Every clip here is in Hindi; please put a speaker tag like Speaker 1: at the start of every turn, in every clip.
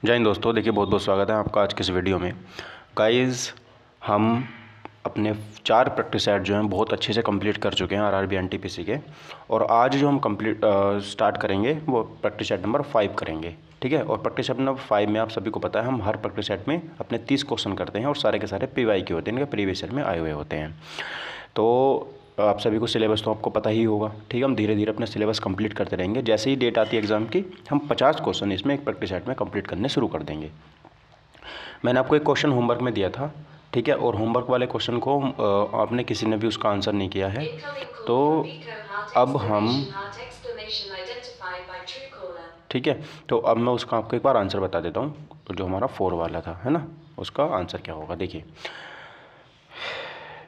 Speaker 1: जय हिंद दोस्तों, देखिए बहुत बहुत स्वागत है आपका आज के इस वीडियो में। गाइस, हम अपने 4 प्रैक्टिस सेट जो हैं बहुत अच्छे से कंप्लीट कर चुके हैं आरआरबी एनटीपीसी के। और आज जो हम स्टार्ट करेंगे वो प्रैक्टिस सेट नंबर 5 करेंगे, ठीक है। और प्रैक्टिस सेट नंबर 5 में आप सभी को पता है हम हर प्रैक्टिस सेट में अपने 30 क्वेश्चन करते हैं और सारे के सारे पीवाई के होते हैं, इनके प्रीवियस ईयर में आए हुए होते हैं। तो आप सभी को सिलेबस तो आपको पता ही होगा, ठीक है। हम धीरे धीरे अपना सिलेबस कंप्लीट करते रहेंगे। जैसे ही डेट आती है एग्ज़ाम की, हम 50 क्वेश्चन इसमें एक प्रैक्टिस सेट में कंप्लीट करने शुरू कर देंगे। मैंने आपको एक क्वेश्चन होमवर्क में दिया था, ठीक है। और होमवर्क वाले क्वेश्चन को आपने किसी ने भी उसका आंसर नहीं किया है, तो अब हम ठीक है। तो अब मैं उसका आपको एक बार आंसर बता देता हूँ, जो हमारा 4 वाला था, है ना, उसका आंसर क्या होगा। देखिए,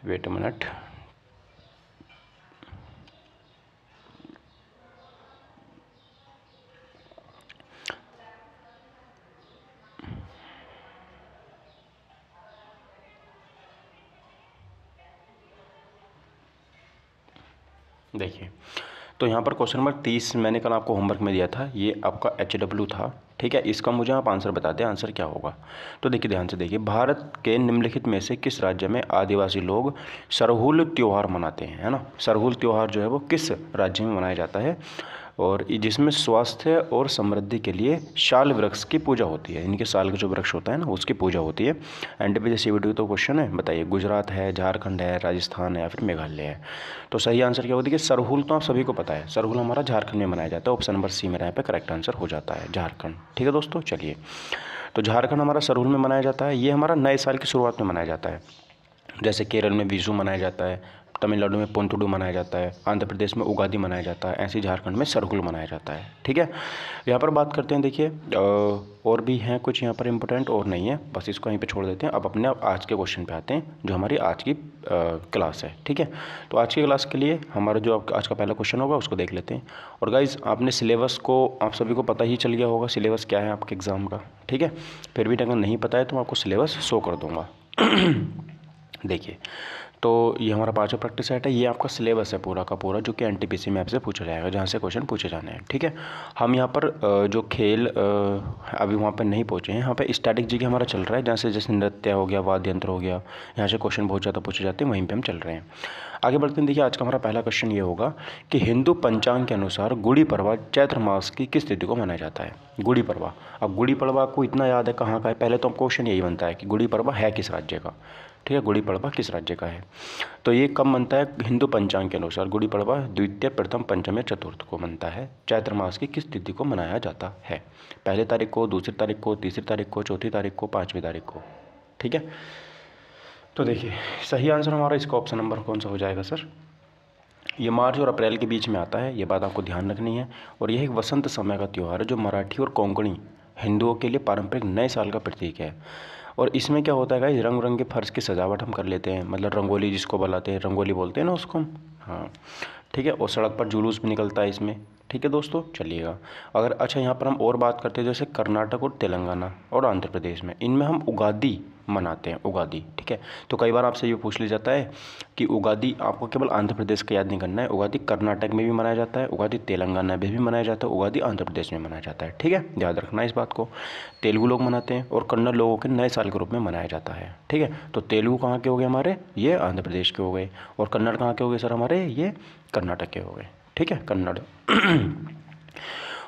Speaker 1: वेट अ मिनट। देखिए, तो यहाँ पर क्वेश्चन नंबर 30 मैंने कल आपको होमवर्क में दिया था, ये आपका HW था, ठीक है। इसका मुझे आप आंसर बता दें, आंसर क्या होगा। तो देखिए, ध्यान से देखिए, भारत के निम्नलिखित में से किस राज्य में आदिवासी लोग सरहुल त्यौहार मनाते हैं, है ना। सरहुल त्यौहार जो है वो किस राज्य में मनाया जाता है, और जिसमें स्वास्थ्य और समृद्धि के लिए शाल वृक्ष की पूजा होती है। इनके साल का जो वृक्ष होता है ना, उसकी पूजा होती है। NTPC तो क्वेश्चन है, बताइए, गुजरात है, झारखंड है, राजस्थान है या फिर मेघालय है। तो सही आंसर क्या होती है कि सरहुल तो आप सभी को पता है, सरहुल हमारा झारखंड में मनाया जाता है। ऑप्शन नंबर सी मेरा यहाँ पे करेक्ट आंसर हो जाता है, झारखंड, ठीक है दोस्तों। चलिए, तो झारखंड हमारा सरहुल में मनाया जाता है। ये हमारा नए साल की शुरुआत में मनाया जाता है। जैसे केरल में विशु मनाया जाता है, तमिलनाडु में पोंतुडू मनाया जाता है, आंध्र प्रदेश में उगादी मनाया जाता है, ऐसे झारखंड में सरहुल मनाया जाता है, ठीक है। यहाँ पर बात करते हैं, देखिए और भी हैं कुछ यहाँ पर इम्पोर्टेंट, और नहीं है, बस इसको यहीं पे छोड़ देते हैं। अब अपने आज के क्वेश्चन पे आते हैं, जो हमारी आज की क्लास है, ठीक है। तो आज की क्लास के लिए हमारा जो आज का पहला क्वेश्चन होगा उसको देख लेते हैं। और गाइज, आपने सिलेबस को, आप सभी को पता ही चल गया होगा सिलेबस क्या है आपके एग्ज़ाम का, ठीक है। फिर भी अगर नहीं पता है तो मैं आपको सिलेबस शो कर दूँगा। देखिए, तो ये हमारा 5वां प्रैक्टिस सेट है, ये आपका सिलेबस है पूरा का पूरा, जो कि NTPC में आपसे पूछा जाएगा, जहाँ से क्वेश्चन पूछे जाने हैं, ठीक है। हम यहाँ पर जो खेल अभी वहाँ पर नहीं पहुँचे हैं, यहाँ पे स्टैटिक जी हमारा चल रहा है, जहाँ से जैसे नृत्य हो गया, वाद्य यंत्र हो गया, यहाँ से क्वेश्चन बहुत ज़्यादा पूछे जाते हैं, वहीं पर हम चल रहे हैं। आगे बढ़ते हैं। देखिए, आज का हमारा पहला क्वेश्चन ये होगा कि हिंदू पंचांग के अनुसार गुड़ी पड़वा चैत्र मास की किस तिथि को मनाया जाता है। गुड़ी पड़वा, अब गुड़ी पड़वा को इतना याद है कहाँ का है, पहले तो हम क्वेश्चन यही बनता है कि गुड़ी पड़वा है किस राज्य का, ठीक है। गुड़ी पड़वा किस राज्य का है, तो ये कब बनता है हिंदू पंचांग के अनुसार। गुड़ी पड़वा द्वितीय, प्रथम, पंचम या चतुर्थ को बनता है। चैत्र मास की किस तिथि को मनाया जाता है, पहली तारीख को, दूसरी तारीख को, तीसरी तारीख को, चौथी तारीख को, 5वीं तारीख को, ठीक है। तो देखिए, सही आंसर हमारा इसका ऑप्शन नंबर कौन सा हो जाएगा सर। ये मार्च और अप्रैल के बीच में आता है, ये बात आपको ध्यान रखनी है। और यह एक वसंत समय का त्यौहार है, जो मराठी और कोंकणी हिंदुओं के लिए पारंपरिक नए साल का प्रतीक है। और इसमें क्या होता है गाइस, रंग बिरंगे फर्श की सजावट हम कर लेते हैं, मतलब रंगोली जिसको बुलाते हैं, रंगोली बोलते हैं ना उसको हम, हाँ, ठीक है। और सड़क पर जुलूस भी निकलता है इसमें, ठीक है दोस्तों। चलिएगा, अगर अच्छा यहाँ पर हम और बात करते हैं, जैसे कर्नाटक और तेलंगाना और आंध्र प्रदेश में, इनमें हम उगादी मनाते हैं, उगादी, ठीक है। तो कई बार आपसे ये पूछ लिया जाता है कि उगादी आपको केवल आंध्र प्रदेश का याद नहीं करना है, उगादी कर्नाटक में भी मनाया जाता है, उगादी तेलंगाना में भी मनाया जाता है, उगादी आंध्र प्रदेश में मनाया जाता है, ठीक है। याद रखना है इस बात को। तेलुगु लोग मनाते हैं और कन्नड़ लोगों के नए साल के रूप में मनाया जाता है, ठीक है। तो तेलुगु कहाँ के हो गए हमारे, ये आंध्र प्रदेश के हो गए, और कन्नड़ कहाँ के हो गए सर हमारे, ये कर्नाटक के हो गए, ठीक है, कन्नड़।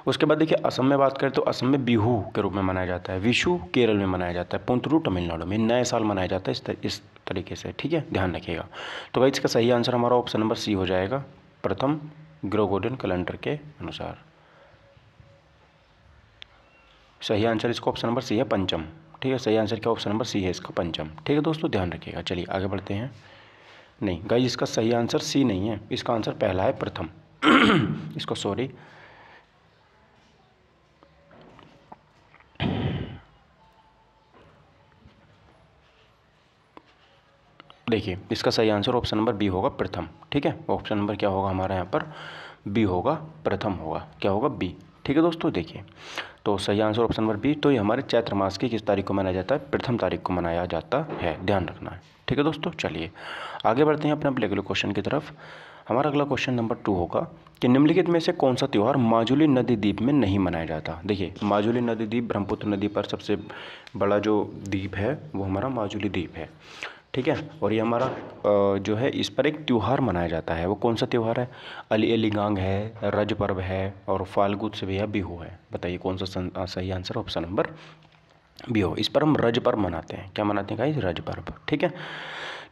Speaker 1: उसके बाद देखिए, असम में बात करें तो असम में बिहू के रूप में मनाया जाता है, विशु केरल में मनाया जाता है, पुंतरू तमिलनाडु में नए साल मनाया जाता है इस तरीके से, ठीक है, ध्यान रखिएगा। तो भाई इसका सही आंसर हमारा ऑप्शन नंबर सी हो जाएगा, प्रथम ग्रेगोरियन कैलेंडर के अनुसार। सही आंसर इसका ऑप्शन नंबर सी है, पंचम, ठीक है। सही आंसर क्या ऑप्शन नंबर सी है इसका, पंचम, ठीक है दोस्तों, ध्यान रखिएगा। चलिए आगे बढ़ते हैं। नहीं गाइस, इसका सही आंसर सी नहीं है, इसका आंसर पहला है, प्रथम। इसको सॉरी, देखिए इसका सही आंसर ऑप्शन नंबर बी होगा, प्रथम, ठीक है। ऑप्शन नंबर क्या होगा हमारा यहाँ पर, बी होगा, प्रथम होगा, क्या होगा, बी, ठीक है दोस्तों। देखिए, तो सही आंसर ऑप्शन नंबर बी। तो ये हमारे चैत्र मास की किस तारीख को मनाया जाता है, प्रथम तारीख को मनाया जाता है, ध्यान रखना है, ठीक है दोस्तों। चलिए आगे बढ़ते हैं अपने अगले क्वेश्चन की तरफ। हमारा अगला क्वेश्चन नंबर 2 होगा कि निम्नलिखित में से कौन सा त्यौहार माजुली नदी द्वीप में नहीं मनाया जाता। देखिए माजुली नदी द्वीप ब्रह्मपुत्र नदी पर सबसे बड़ा जो द्वीप है वो हमारा माजुली द्वीप है, ठीक है। और ये हमारा जो है इस पर एक त्यौहार मनाया जाता है। वो कौन सा त्यौहार है? अली अलीगांग है, रज पर्व है और फाल्गुन से भी बिहू है। बताइए कौन सा सही आंसर? Option number Bihu. इस पर हम रज पर्व मनाते हैं। क्या मनाते हैं गाइस? रज पर्व, ठीक है।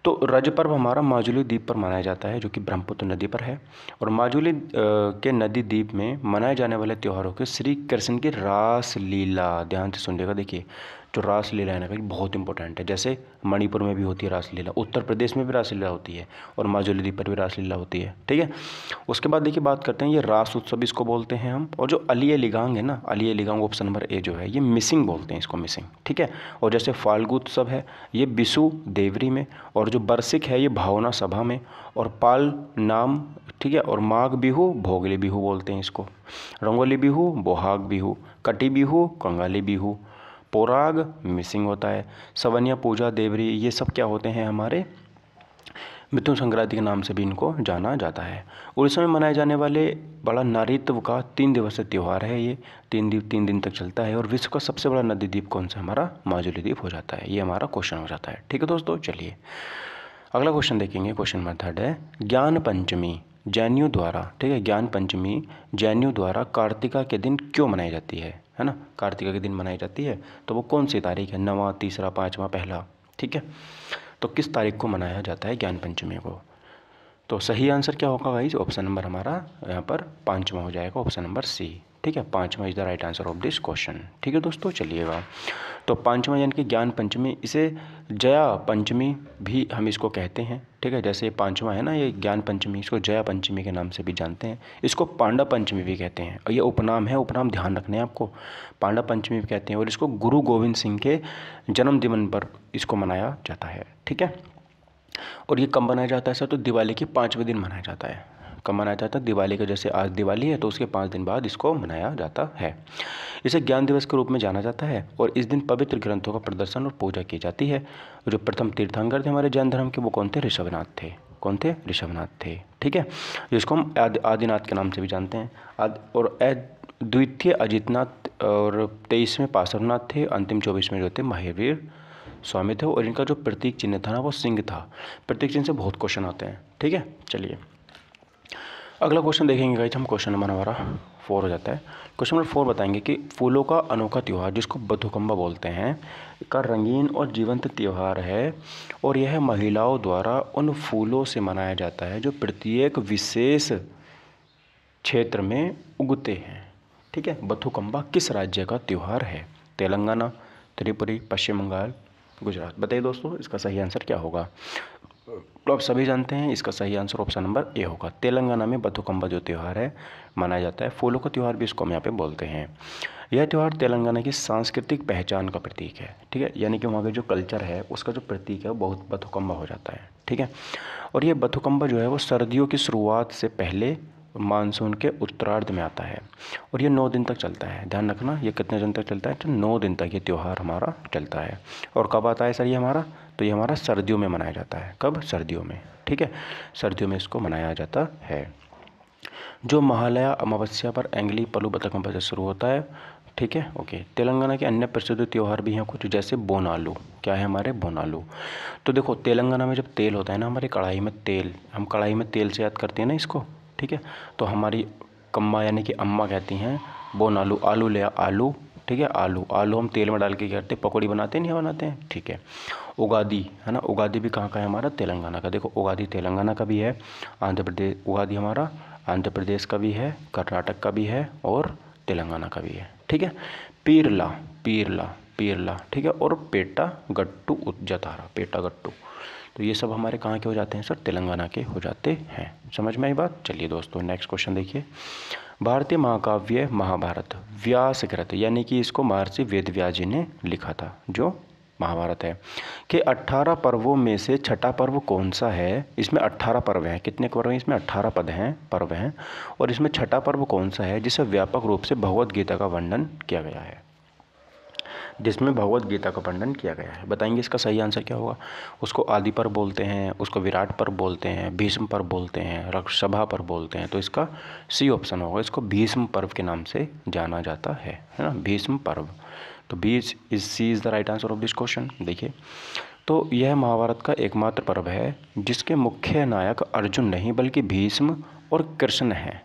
Speaker 1: तो रज पर्व हमारा माजुली द्वीप पर मनाया जाता है जो कि ब्रह्मपुत्र नदी पर है। और माजुली के नदी द्वीप में मनाए जाने वाले त्योहारों के श्री कृष्ण की रास लीला, ध्यान से सुनिएगा। देखिए जो रास लीला है ना बहुत इंपॉर्टेंट है। जैसे मणिपुर में भी होती है रास लीला, उत्तर प्रदेश में भी रास लीला होती है और माजुली द्वीप पर भी रास लीला होती है, ठीक है। उसके बाद देखिए बात करते हैं ये रास उत्सव इसको बोलते हैं हम। और जो अली लिगांग है ना, Ali Ligang option number A जो है ये मिसिंग बोलते हैं इसको, मिसिंग, ठीक है। और जैसे फाल्गु उत्सव है ये बिशु देवरी में, और जो बरसिक है ये भावना सभा में, और पाल नाम, ठीक है। और माघ बिहू भोगली बिहू बोलते हैं इसको, रंगोली बिहू बोहाग बिहू, कटी बिहू कंगाली बिहू, पोराग मिसिंग होता है, सवनिया पूजा देवरी, ये सब क्या होते हैं हमारे मिथुन संक्रांति के नाम से भी इनको जाना जाता है। उड़ीसा में मनाए जाने वाले बड़ा नारीत्व का 3 दिवसीय त्यौहार है ये, 3 दिन तक चलता है। और विश्व का सबसे बड़ा नदी द्वीप कौन सा? हमारा माजुली द्वीप हो जाता है। ये हमारा क्वेश्चन हो जाता है, ठीक है दोस्तों। चलिए अगला क्वेश्चन देखेंगे। क्वेश्चन नंबर 3 है ज्ञान पंचमी जैनियों द्वारा, ठीक है, ज्ञान पंचमी जैनियों द्वारा कार्तिका के दिन क्यों मनाई जाती है ना? कार्तिका के दिन मनाई जाती है तो वो कौन सी तारीख है? 9वां, 3रा, 5वां, पहला, ठीक है। तो किस तारीख को मनाया जाता है ज्ञान पंचमी को? तो सही आंसर क्या होगा गाइस? ऑप्शन नंबर हमारा यहाँ पर 5वां हो जाएगा, ऑप्शन नंबर सी, ठीक है। 5वां is the right answer of this question, ठीक है दोस्तों। चलिएगा तो 5वां यानी कि ज्ञान पंचमी, इसे जया पंचमी भी हम इसको कहते हैं, ठीक है। जैसे 5वां है ना ये ज्ञान पंचमी, इसको जया पंचमी के नाम से भी जानते हैं। इसको पांडा पंचमी भी कहते हैं, और ये उपनाम है, उपनाम ध्यान रखने हैं आपको। पांडा पंचमी भी कहते हैं। और इसको गुरु गोविंद सिंह के जन्मदिन पर इसको मनाया जाता है, ठीक है। और ये कब मनाया जाता है सर? तो दिवाली के 5वें दिन मनाया जाता है। कब मनाया जाता है? दिवाली का, जैसे आज दिवाली है तो उसके 5 दिन बाद इसको मनाया जाता है। इसे ज्ञान दिवस के रूप में जाना जाता है। और इस दिन पवित्र ग्रंथों का प्रदर्शन और पूजा की जाती है। जो प्रथम तीर्थंकर थे हमारे जैन धर्म के वो कौन थे? ऋषभनाथ थे। कौन थे? ऋषभनाथ थे, ठीक है। जिसको हम आदिनाथ के नाम से भी जानते हैं। और द्वितीय अजितनाथ और 23वें पार्श्वनाथ थे। अंतिम 24वें जो थे महावीर स्वामी थे। और इनका जो प्रतीक चिन्ह था ना वो सिंह था। प्रतीक चिन्ह से बहुत क्वेश्चन आते हैं, ठीक है। चलिए अगला क्वेश्चन देखेंगे गाइस हम। क्वेश्चन नंबर हमारा 4 हो जाता है। क्वेश्चन नंबर 4 बताएंगे कि फूलों का अनोखा त्यौहार जिसको बथुकम्बा बोलते हैं का रंगीन और जीवंत त्यौहार है। और यह महिलाओं द्वारा उन फूलों से मनाया जाता है जो प्रत्येक विशेष क्षेत्र में उगते हैं, ठीक है। बथुकम्बा किस राज्य का त्यौहार है? तेलंगाना, त्रिपुरा, पश्चिम बंगाल, गुजरात। बताइए दोस्तों इसका सही आंसर क्या होगा? तो आप सभी जानते हैं इसका सही आंसर ऑप्शन नंबर ए होगा। तेलंगाना में बथुकम्बा जो त्यौहार है मनाया जाता है। फूलों का त्यौहार भी इसको हम यहाँ पे बोलते हैं। यह त्यौहार तेलंगाना की सांस्कृतिक पहचान का प्रतीक है, ठीक है। यानी कि वहाँ का जो कल्चर है उसका जो प्रतीक है वो बहुत बथुकम्बा हो जाता है, ठीक है। और ये बथुकम्बा जो है वो सर्दियों की शुरुआत से पहले मानसून के उत्तरार्ध में आता है। और ये 9 दिन तक चलता है। ध्यान रखना ये कितने दिन तक चलता है? तो 9 दिन तक ये त्यौहार हमारा चलता है। और कब आता है सर ये हमारा? तो ये हमारा सर्दियों में मनाया जाता है। कब? सर्दियों में, ठीक है। सर्दियों में इसको मनाया जाता है। जो महालया अमावस्या पर एंगली पलू बथुकम्बा से शुरू होता है, ठीक है, ओके। तेलंगाना के अन्य प्रसिद्ध त्यौहार भी हैं कुछ, जैसे बोनालू। क्या है हमारे? बोनालू। तो देखो तेलंगाना में जब तेल होता है ना हमारी कढ़ाई में तेल, हम कढ़ाई में तेल से याद करते हैं ना इसको, ठीक है। तो हमारी कम्मा यानी कि अम्मा कहती हैं बोनालू, आलू ले आलू, ठीक है। आलू हम तेल में डाल के क्या करते हैं? पकौड़ी बनाते हैं, नहीं बनाते हैं, ठीक है। उगादी है ना, उगादी भी कहाँ का है हमारा? तेलंगाना का। देखो उगादी तेलंगाना का भी है, आंध्र प्रदेश, उगादी हमारा आंध्र प्रदेश का भी है, कर्नाटक का भी है और तेलंगाना का भी है, ठीक है। पीरला, ठीक है। और पेटा गट्टू जतारा, पेटा गट्टू, तो ये सब हमारे कहाँ के हो जाते हैं सर? तेलंगाना के हो जाते हैं। समझ में आई बात? चलिए दोस्तों नेक्स्ट क्वेश्चन देखिए। भारतीय महाकाव्य महाभारत व्यासकृत, यानी कि इसको महर्षि वेदव्यास जी ने लिखा था, जो महाभारत है, के 18 पर्वों में से छठा पर्व कौन सा है? इसमें 18 पर्व हैं। कितने पर्व हैं इसमें? 18 पर्व हैं। और इसमें छठा पर्व कौन सा है जिसे व्यापक रूप से भगवद गीता का वर्णन किया गया है? जिसमें भगवत गीता का वर्णन किया गया है। बताएंगे इसका सही आंसर क्या होगा। उसको आदि पर्व बोलते हैं, उसको विराट पर्व बोलते हैं, भीष्म पर्व बोलते हैं, रक्षसभा पर्व बोलते हैं। तो इसका सी ऑप्शन होगा, इसको भीष्म पर्व के नाम से जाना जाता है ना, भीष्म पर्व। तो B is C is the right answer of this question. देखिए, तो यह महाभारत का एकमात्र पर्व है जिसके मुख्य नायक अर्जुन नहीं बल्कि भीष्म और कृष्ण हैं।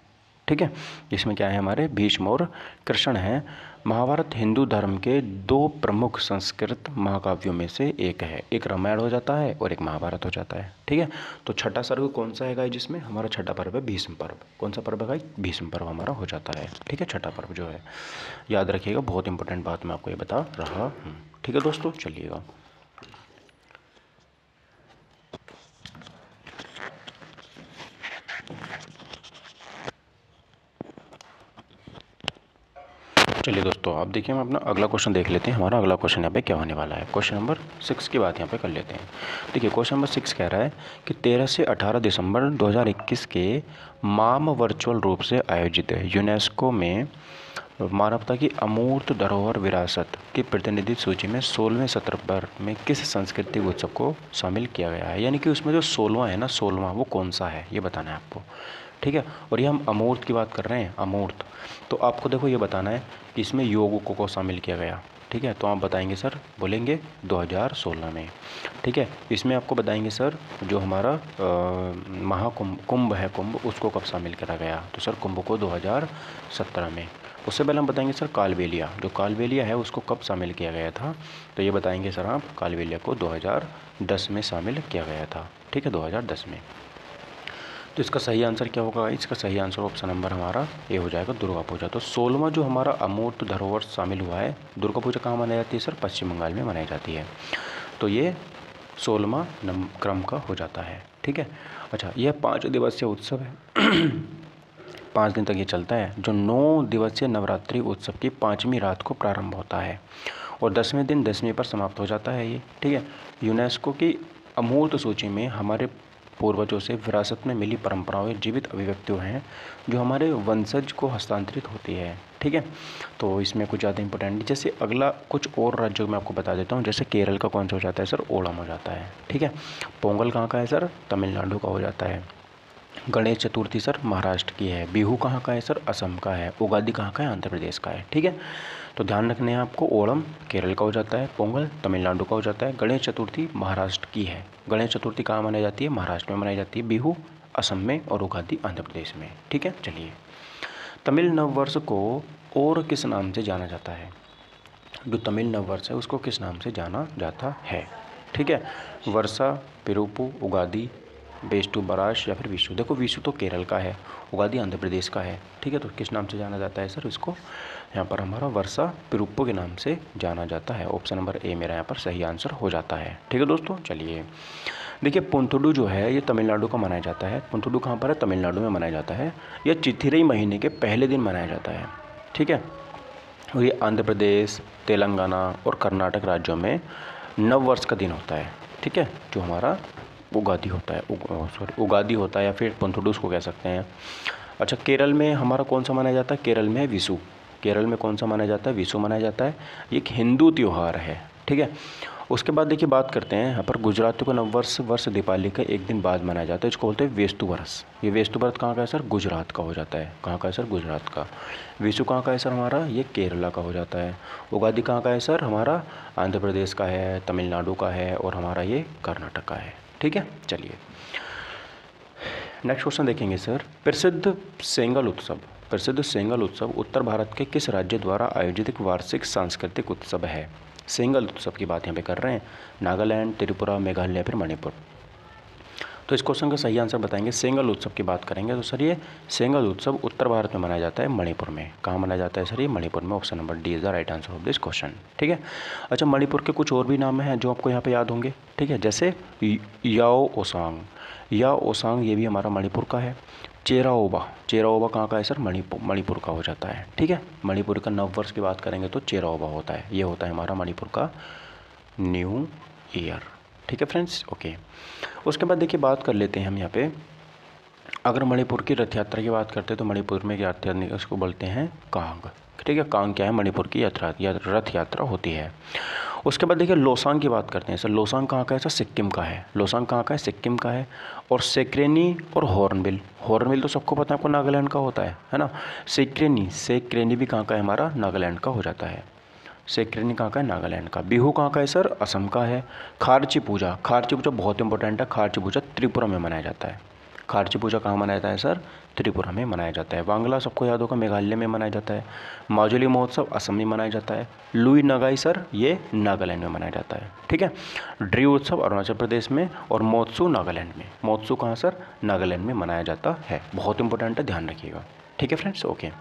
Speaker 1: ठीक है, इसमें क्या है, हमारे भीष्म और कृष्ण हैं। महाभारत हिंदू धर्म के दो प्रमुख संस्कृत महाकाव्यों में से एक है। एक रामायण हो जाता है और एक महाभारत हो जाता है। ठीक है, तो छठा सर्ग कौन सा है गाइस, जिसमें हमारा छठा पर्व है भीष्म पर्व। कौन सा पर्व है गाइस, भीष्म पर्व हमारा हो जाता है। ठीक है, छठा पर्व जो है, याद रखिएगा, बहुत इंपॉर्टेंट बात मैं आपको ये बता रहा हूँ। ठीक है दोस्तों, चलिएगा। चलिए दोस्तों, आप देखिए, हम अपना अगला क्वेश्चन देख लेते हैं। हमारा अगला क्वेश्चन यहाँ पे क्या होने वाला है। क्वेश्चन नंबर 6 की बात यहाँ पे कर लेते हैं। देखिए, क्वेश्चन नंबर 6 कह रहा है कि 13 से 18 दिसंबर 2021 के माम वर्चुअल रूप से आयोजित यूनेस्को में मानवता की अमूर्त धरोहर विरासत की प्रतिनिधि सूची में 16वें सत्र में किस सांस्कृतिक उत्सव को शामिल किया गया है। यानी कि उसमें जो 16वां है ना, 16वां वो कौन सा है, ये बताना है आपको। ठीक है, और ये हम अमूर्त की बात कर रहे हैं, अमूर्त। तो आपको देखो ये बताना है कि इसमें योग को शामिल किया गया। ठीक है, तो आप बताएंगे सर, बोलेंगे 2016 में। ठीक है, इसमें आपको बताएंगे सर जो हमारा महाकुंभ कुंभ है, कुंभ, उसको कब शामिल करा गया। तो सर कुंभ को 2017 में। उससे पहले हम बताएंगे सर कालबेलिया, जो कालबेलिया है उसको कब शामिल किया गया था। तो ये बताएंगे सर आप, कालबेलिया को 2010 में शामिल किया गया था। ठीक है, 2010 में। तो इसका सही आंसर क्या होगा, इसका सही आंसर ऑप्शन नंबर हमारा ये हो जाएगा, दुर्गा पूजा। तो 16वां जो हमारा अमूर्त धरोहर शामिल हुआ है, दुर्गा पूजा कहाँ मनाई जाती है सर, पश्चिम बंगाल में मनाई जाती है। तो ये 16वां क्रम का हो जाता है। ठीक है, अच्छा, यह 5 दिवसीय उत्सव है 5 दिन तक ये चलता है, जो 9 दिवसीय नवरात्रि उत्सव की 5वीं रात को प्रारंभ होता है और 10वें दिन 10वीं पर समाप्त हो जाता है ये। ठीक है, यूनेस्को की अमूर्त सूची में हमारे पूर्वजों से विरासत में मिली परंपराएं जीवित अभिव्यक्तियाँ हैं जो हमारे वंशज को हस्तांतरित होती है। ठीक है, तो इसमें कुछ ज़्यादा इंपॉर्टेंट, जैसे अगला कुछ और राज्यों में आपको बता देता हूँ। जैसे केरल का कौन सा हो जाता है सर, ओणम हो जाता है। ठीक है, पोंगल कहाँ का है सर, तमिलनाडु का हो जाता है। गणेश चतुर्थी सर महाराष्ट्र की है। बिहू कहाँ का है सर, असम का है। उगादि कहाँ का है, आंध्र प्रदेश का है। ठीक है, तो ध्यान रखने हैं आपको, ओणम केरल का हो जाता है, पोंगल तमिलनाडु का हो जाता है, गणेश चतुर्थी महाराष्ट्र की है। गणेश चतुर्थी कहाँ मनाई जाती है, महाराष्ट्र में मनाई जाती है, बिहू असम में और उगादि आंध्र प्रदेश में। ठीक है, चलिए, तमिल नववर्ष को और किस नाम से जाना जाता है। जो तमिल नववर्ष है उसको किस नाम से जाना जाता है। ठीक है, वर्षा, पिरूपु, उगादि, बेस्टू बराश या फिर विशु। देखो, विशु तो केरल का है, उगादि आंध्र प्रदेश का है। ठीक है, तो किस नाम से जाना जाता है सर, इसको यहाँ पर हमारा वर्षा पिरूपो के नाम से जाना जाता है। ऑप्शन नंबर ए मेरा यहाँ पर सही आंसर हो जाता है। ठीक है दोस्तों, चलिए, देखिए, पुंथुडू जो है ये तमिलनाडु का मनाया जाता है। पुंथुडू कहाँ पर है, तमिलनाडु में मनाया जाता है। यह चिथिरई महीने के पहले दिन मनाया जाता है। ठीक है, और ये आंध्र प्रदेश, तेलंगाना और कर्नाटक राज्यों में नववर्ष का दिन होता है। ठीक है, जो हमारा उगादि होता है, उगादि होता है या फिर पुंथुडू उसको कह सकते हैं। अच्छा, केरल में हमारा कौन सा मनाया जाता है, केरल में है विशु। केरल में कौन सा मनाया जाता है, विशु मनाया जाता है। ये एक हिंदू त्यौहार है। ठीक है, उसके बाद देखिए बात करते हैं यहाँ पर गुजरातियों का नववर्ष वर्ष दीपावली का एक दिन बाद मनाया जाता है। इसको बोलते हैं वेस्तु वर्ष। ये वेस्तु वर्ष कहाँ का है सर, गुजरात का हो जाता है। कहाँ का है सर, गुजरात का। विशु कहाँ का है सर हमारा, ये केरला का हो जाता है। उगादि कहाँ का है सर, हमारा आंध्र प्रदेश का है, तमिलनाडु का है और हमारा ये कर्नाटक का है। ठीक है, चलिए, नेक्स्ट क्वेश्चन देखेंगे सर। प्रसिद्ध सेंगल उत्सव उत्तर भारत के किस राज्य द्वारा आयोजित एक वार्षिक सांस्कृतिक उत्सव है। सेंगल उत्सव की बात यहाँ पे कर रहे हैं, नागालैंड, त्रिपुरा, मेघालय या फिर मणिपुर। तो इस क्वेश्चन का सही आंसर बताएंगे। सेंगल उत्सव की बात करेंगे तो सर ये सेंगल उत्सव उत्तर भारत में मनाया जाता है, मणिपुर में। कहाँ मनाया जाता है सर, ये मणिपुर में। Option number D is the right answer of this question. ठीक है, अच्छा, मणिपुर के कुछ और भी नाम हैं जो आपको यहाँ पे याद होंगे। ठीक है, जैसे याओ ओसांग, ये भी हमारा मणिपुर का है। चेराओबा कहाँ का है सर, मणिपुर का हो जाता है। ठीक है, मणिपुर का नववर्ष की बात करेंगे तो चेराओबा होता है। ये होता है हमारा मणिपुर का न्यू ईयर। ठीक है फ्रेंड्स, ओके। उसके बाद देखिए बात कर लेते हैं हम यहाँ पे, अगर मणिपुर की रथ यात्रा की बात करते हैं तो मणिपुर में रथ यात्रा उसको बोलते हैं कांग। ठीक है, कांग क्या है, मणिपुर की रथ यात्रा होती है। उसके बाद देखिए लोसांग की बात करते हैं सर। लोसांग कहाँ का है सर, सिक्किम का है। लोसांग कहाँ का है, सिक्किम का है। और सेक्रेनी और हॉर्नबिल, हॉर्नबिल तो सबको पता है आपको, नागालैंड का होता है ना। सेक्रेनी भी कहाँ का है, हमारा नागालैंड का हो जाता है। सेक्रेनी कहाँ का है, नागालैंड का। बिहू कहाँ का है सर, असम का है। खारची पूजा बहुत इंपॉर्टेंट है। खारची पूजा त्रिपुरा में मनाया जाता है। खारची पूजा कहाँ मनाया जाता है सर, त्रिपुरा में मनाया जाता है। वांगला सबको याद होगा, मेघालय में मनाया जाता है। माजुली महोत्सव असम में मनाया जाता है। लुई नगाई सर ये नागालैंड में मनाया जाता है। ठीक है, ड्री उत्सव अरुणाचल प्रदेश में और मोत्सू नागालैंड में। मोत्सू कहाँ सर, नागालैंड में मनाया जाता है। बहुत इंपॉर्टेंट है, ध्यान रखिएगा। ठीक है फ्रेंड्स, ओके।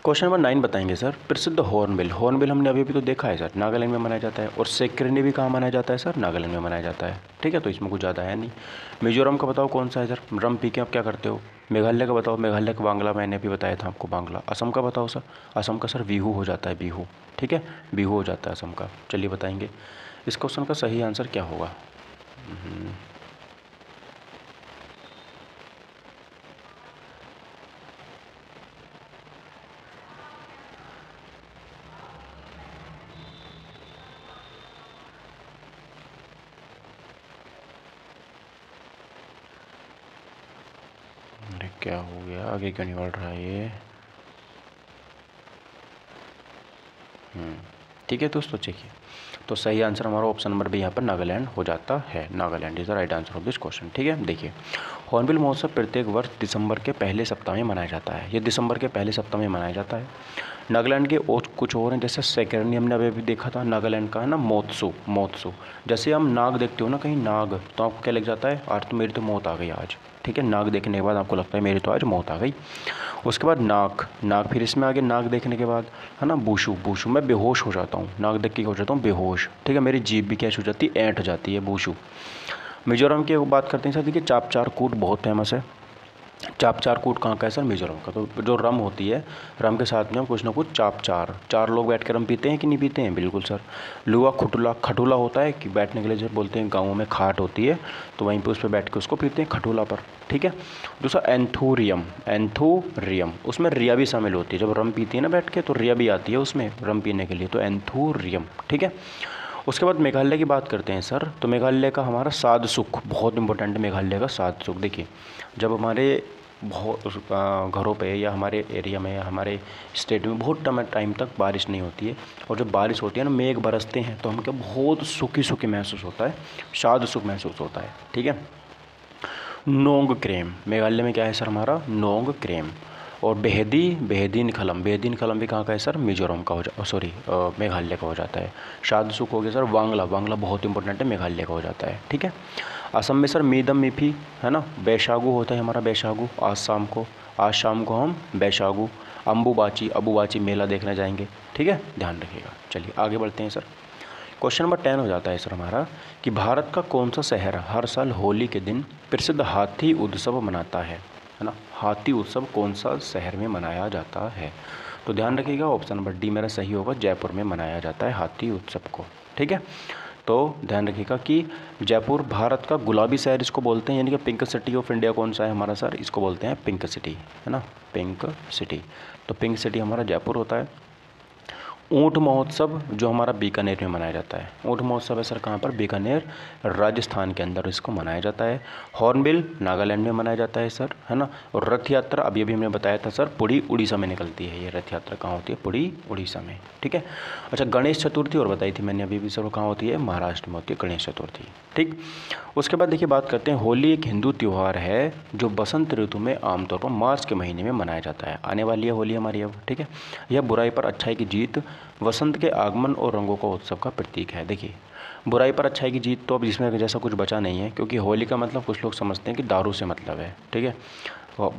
Speaker 1: क्वेश्चन नंबर 9 बताएंगे सर। प्रसिद्ध हॉर्नबिल, हॉर्नबिल हमने अभी तो देखा है सर, नागालैंड में मनाया जाता है। और सेक्रेनी भी कहाँ मनाया जाता है सर, नागालैंड में मनाया जाता है। ठीक है, तो इसमें कुछ ज़्यादा है नहीं। मिजोरम का बताओ कौन सा है सर, रम पी के आप क्या करते हो। मेघालय का बताओ, मेघालय का बांग्ला मैंने भी बताया था आपको, बांग्ला। असम का बताओ सर, असम का सर बिहू हो जाता है, बिहू। ठीक है, बिहू हो जाता है असम का। चलिए बताएंगे इस क्वेश्चन का सही आंसर क्या होगा। अरे क्या हो गया, आगे क्यों नहीं बढ़ रहा है ये। ठीक है दोस्तों, चेकिए। तो सही आंसर हमारा ऑप्शन नंबर बी यहाँ पर नागालैंड हो जाता है। Nagaland is the right answer of this question. ठीक है, देखिए हॉर्नबिल महोत्सव प्रत्येक वर्ष दिसंबर के पहले सप्ताह में मनाया जाता है। ये दिसंबर के पहले सप्ताह में मनाया जाता है। नागालैंड के और कुछ और हैं, जैसे सेकेरनी हमने अभी भी देखा था, नागालैंड का है ना मोत्सू। जैसे हम नाग देखते हो ना कहीं, नाग, तो आपको क्या लग जाता है, आज तो मेरी तो मौत आ गई आज। ठीक है, नाग देखने के बाद आपको लगता है मेरी तो आज मौत आ गई। उसके बाद नाक, फिर इसमें आगे नाक देखने के बाद है ना बूशू, मैं बेहोश हो जाता हूँ, नाक देख के हो जाता हूँ बेहोश। ठीक है, मेरी जीभ भी कैसे हो जाती है, ऐंठ जाती है, बूशू। मिजोरम की बात करते हैं सर, देखिए चाप कूट बहुत फेमस है। चाप कूट कहाँ का है सर, मिजोरम का। तो जो रम होती है, रम के साथ में हम कुछ ना कुछ चार लोग बैठ कर रम पीते हैं कि नहीं पीते हैं, बिल्कुल सर। लुआ खटूला होता है कि बैठने के लिए, जब बोलते हैं गाँवों में खाट होती है तो वहीं पे उस पर बैठ के उसको पीते हैं, खटूला पर। ठीक है, दूसरा एंथूरियम, उसमें रिया भी शामिल होती है। जब रम पीती है ना बैठ के, तो रिया भी आती है उसमें रम पीने के लिए, तो एंथूरियम। ठीक है, उसके बाद मेघालय की बात करते हैं सर। तो मेघालय का हमारा साध सुख बहुत इंपॉर्टेंट है। मेघालय का साध सुख देखिए, जब हमारे बहुत घरों पे या हमारे एरिया में या हमारे स्टेट में बहुत टाइम तक बारिश नहीं होती है, और जब बारिश होती है ना, मेघ बरसते हैं, तो हमको बहुत सुखी महसूस होता है, साध सुख महसूस होता है। ठीक है, नोंग क्रेम, मेघालय में क्या है सर हमारा, नोंग क्रेम। और बेहदीन खलम भी कहाँ का है सर, मिजोरम का मेघालय का हो जाता है। शाद सुख हो गया सर, वांगला बहुत इंपॉर्टेंट है, मेघालय का हो जाता है। ठीक है, असम में सर मीदम मिफी है ना, बैशागु होता है हमारा, बैशागु आज शाम को हम बैशागु। अम्बुबाची मेला देखने जाएंगे। ठीक है, ध्यान रखिएगा। चलिए आगे बढ़ते हैं सर। क्वेश्चन नंबर 10 हो जाता है सर हमारा कि भारत का कौन सा शहर हर साल होली के दिन प्रसिद्ध हाथी उत्सव मनाता है ना। हाथी उत्सव कौन सा शहर में मनाया जाता है, तो ध्यान रखिएगा ऑप्शन नंबर डी मेरा सही होगा, जयपुर में मनाया जाता है हाथी उत्सव को। ठीक है, तो ध्यान रखिएगा कि जयपुर भारत का गुलाबी शहर इसको बोलते हैं, यानी कि पिंक सिटी ऑफ इंडिया कौन सा है हमारा सर, इसको बोलते हैं पिंक सिटी, है ना, पिंक सिटी। तो पिंक सिटी हमारा जयपुर होता है। ऊँट महोत्सव जो हमारा बीकानेर में मनाया जाता है, ऊँट महोत्सव है सर कहाँ पर, बीकानेर राजस्थान के अंदर इसको मनाया जाता है। हॉर्नबिल नागालैंड में मनाया जाता है सर, है ना। और रथ यात्रा अभी हमने बताया था सर, पुरी उड़ीसा में निकलती है। ये रथ यात्रा कहाँ होती है, पुरी उड़ीसा में। ठीक है, अच्छा गणेश चतुर्थी और बताई थी मैंने अभी भी सर, कहाँ होती है, महाराष्ट्र में होती है गणेश चतुर्थी। ठीक, उसके बाद देखिए बात करते हैं, होली एक हिंदू त्यौहार है जो बसंत ऋतु में आमतौर पर मार्च के महीने में मनाया जाता है। आने वाली है होली हमारी अब। ठीक है, यह बुराई पर अच्छाई की जीत, वसंत के आगमन और रंगों का उत्सव का प्रतीक है। देखिए बुराई पर अच्छाई की जीत, तो अब इसमें जैसा कुछ बचा नहीं है, क्योंकि होली का मतलब कुछ लोग समझते हैं कि दारू से मतलब है। ठीक है,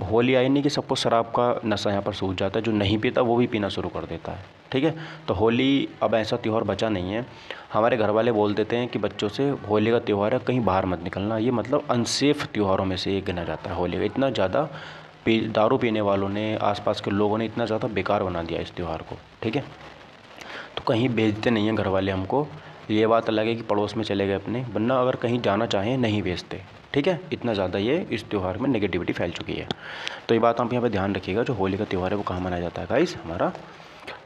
Speaker 1: होली आई नहीं कि सबको शराब का नशा यहाँ पर सूझ जाता है, जो नहीं पीता वो भी पीना शुरू कर देता है। ठीक है, तो होली अब ऐसा त्यौहार बचा नहीं है। हमारे घर वाले बोल देते हैं कि बच्चों से होली का त्यौहार है, कहीं बाहर मत निकलना। ये मतलब अनसेफ त्योहारों में से एक गिना जाता है होली का। इतना ज़्यादा दारू पीने वालों ने, आसपास के लोगों ने इतना ज़्यादा बेकार बना दिया इस त्यौहार को। ठीक है, तो कहीं भेजते नहीं हैं घर वाले हमको। ये बात अलग है कि पड़ोस में चले गए अपने, वरना अगर कहीं जाना चाहें नहीं भेजते। ठीक है, इतना ज़्यादा ये इस त्यौहार में नेगेटिविटी फैल चुकी है। तो ये बात आप यहाँ पे ध्यान रखिएगा, जो होली का त्यौहार है वो कहाँ मनाया जाता है गाइस, हमारा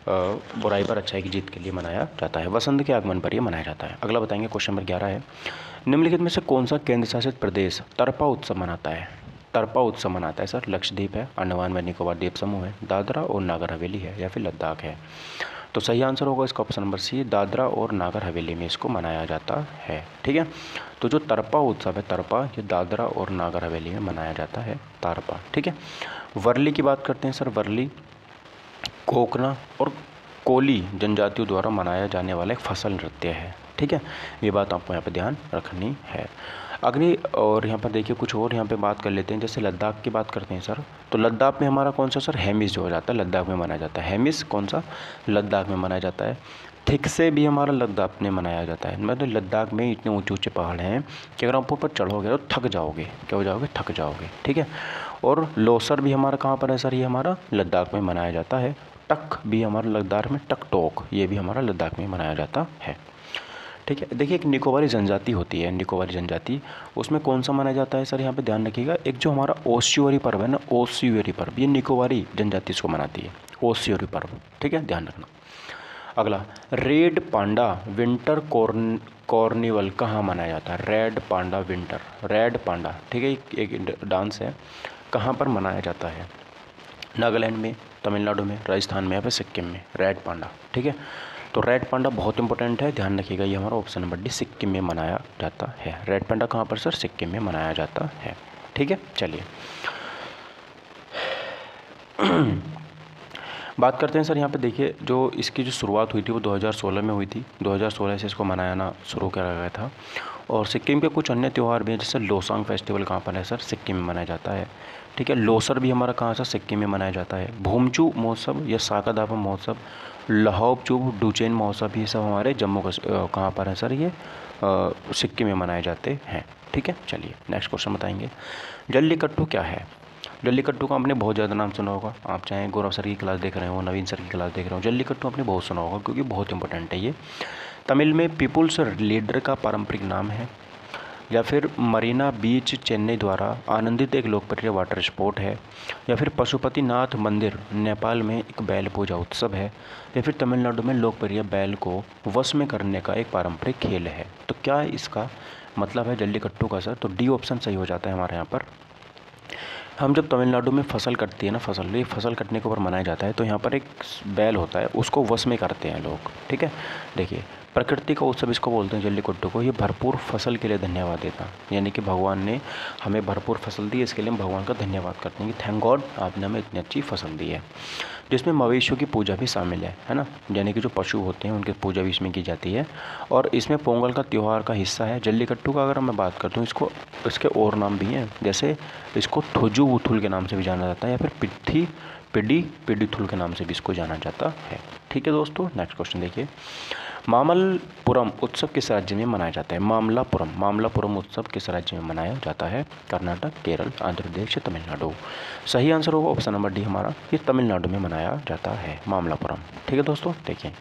Speaker 1: बुराई पर अच्छाई की जीत के लिए मनाया जाता है, वसंत के आगमन पर ये मनाया जाता है। अगला बताएंगे क्वेश्चन नंबर 11 है, निम्नलिखित में से कौन सा केंद्र शासित प्रदेश तरपा उत्सव मनाता है? तरपा उत्सव मनाता है सर, लक्षद्वीप है, अंडमान व निकोबार द्वीप समूह है, दादरा और नागर हवेली है, या फिर लद्दाख है। तो सही आंसर होगा इसका ऑप्शन नंबर सी, दादरा और नागर हवेली में इसको मनाया जाता है। ठीक है, तो जो तरपा उत्सव है, तरपा, ये दादरा और नागर हवेली में मनाया जाता है, तारपा। ठीक है, वर्ली की बात करते हैं सर, वर्ली कोकना और कोली जनजातियों द्वारा मनाया जाने वाला एक फसल नृत्य है। ठीक है, ये बात आपको यहाँ पे ध्यान रखनी है। अगली और यहाँ पर देखिए कुछ और यहाँ पे बात कर लेते हैं, जैसे लद्दाख की बात करते हैं सर, तो लद्दाख में हमारा कौन सा सर, हेमिस जो हो जाता है लद्दाख में मनाया जाता है, हेमिस कौन सा, लद्दाख में मनाया जाता है। थिक से भी हमारा लद्दाख में मनाया जाता है, मतलब लद्दाख में इतने ऊंचे ऊंचे पहाड़ हैं कि अगर आप ऊपर चढ़ोगे तो थक जाओगे, क्या हो जाओगे, थक जाओगे। ठीक है, और लोसर भी हमारा कहाँ पर है सर, ये हमारा लद्दाख में मनाया जाता है। टक भी हमारा लद्दाख में, टक टोक, ये भी हमारा लद्दाख में मनाया जाता है। ठीक है, देखिए एक निकोबारी जनजाति होती है, निकोबारी जनजाति, उसमें कौन सा मनाया जाता है सर, यहाँ पे ध्यान रखिएगा, एक जो हमारा ओस्यूरी पर्व है ना, ओस्यूरी पर्व, ये निकोबारी जनजाति इसको मनाती है, ओस्यूरी पर्व। ठीक है, ध्यान रखना। अगला, रेड पांडा विंटर कॉर्निवल कहाँ मनाया जाता है? Red panda winter, red panda, ठीक है, एक डांस है, कहाँ पर मनाया जाता है? नागालैंड में, तमिलनाडु में, राजस्थान में, या फिर सिक्किम में, रेड पांडा। ठीक है, तो रेड पांडा बहुत इंपॉर्टेंट है, ध्यान रखिएगा, ये हमारा ऑप्शन नंबर डी, सिक्किम में मनाया जाता है। रेड पांडा कहाँ पर सर? सिक्किम में मनाया जाता है। ठीक है, चलिए बात करते हैं सर, यहाँ पे देखिए जो इसकी जो शुरुआत हुई थी वो 2016 में हुई थी, 2016 से इसको मनाना शुरू करा गया था। और सिक्किम के कुछ अन्य त्यौहार भी हैं, जैसे लोसांग फेस्टिवल कहाँ पर है सर? सिक्किम में मनाया जाता है। ठीक है, लोसर भी हमारा कहाँ सर? सिक्किम में मनाया जाता है। भूमचू महोत्सव या साकादावा महोत्सव, लहौबचूब डुचेन महोत्सव, ये सब हमारे जम्मू कहाँ पर है सर? ये सिक्किम में मनाए जाते हैं। ठीक है, चलिए नेक्स्ट क्वेश्चन बताएंगे, जल्लीकट्टू क्या है? जल्लीकट्टू का आपने बहुत ज़्यादा नाम सुना होगा, आप चाहे गौरव सर की क्लास देख रहे हो, नवीन सर की क्लास देख रहे हो, जल्लीकट्टू आपने बहुत सुना होगा क्योंकि बहुत इंपॉर्टेंट है ये। तमिल में पीपुल्स लीडर का पारंपरिक नाम है, या फिर मरीना बीच चेन्नई द्वारा आनंदित एक लोकप्रिय वाटर स्पोर्ट है, या फिर पशुपतिनाथ मंदिर नेपाल में एक बैल पूजा उत्सव है, या फिर तमिलनाडु में लोकप्रिय बैल को वश में करने का एक पारंपरिक खेल है। तो क्या इसका मतलब है जल्लीकट्टू का सर? तो डी ऑप्शन सही हो जाता है हमारे यहाँ पर। हम जब तमिलनाडु में फसल कटती है ना, फसल कटने के ऊपर मनाया जाता है, तो यहाँ पर एक बैल होता है, उसको वश में करते हैं लोग। ठीक है, देखिए प्रकृति का उत्सव इसको बोलते हैं जल्लीकट्टू को। ये भरपूर फसल के लिए धन्यवाद देता, यानी कि भगवान ने हमें भरपूर फसल दी, इसके लिए हम भगवान का धन्यवाद करते हैं कि थैंक गॉड आपने हमें इतनी अच्छी फसल दी है। जिसमें मवेशियों की पूजा भी शामिल है ना, यानी कि जो पशु होते हैं उनकी पूजा भी इसमें की जाती है। और इसमें पोंगल का त्यौहार का हिस्सा है जल्लीकट्टू का। अगर मैं बात करता हूँ, इसके और नाम भी हैं, जैसे इसको थोजू उथुल के नाम से भी जाना जाता है, या फिर पिडीथुल के नाम से भी इसको जाना जाता है। ठीक है दोस्तों, नेक्स्ट क्वेश्चन देखिए, मामल्लपुरम उत्सव किस राज्य में मनाया जाता है? मामल्लपुरम उत्सव किस राज्य में मनाया जाता है? कर्नाटक, केरल, आंध्र प्रदेश या तमिलनाडु? सही आंसर होगा ऑप्शन नंबर डी हमारा, ये तमिलनाडु में मनाया जाता है मामल्लपुरम। ठीक है दोस्तों, देखिए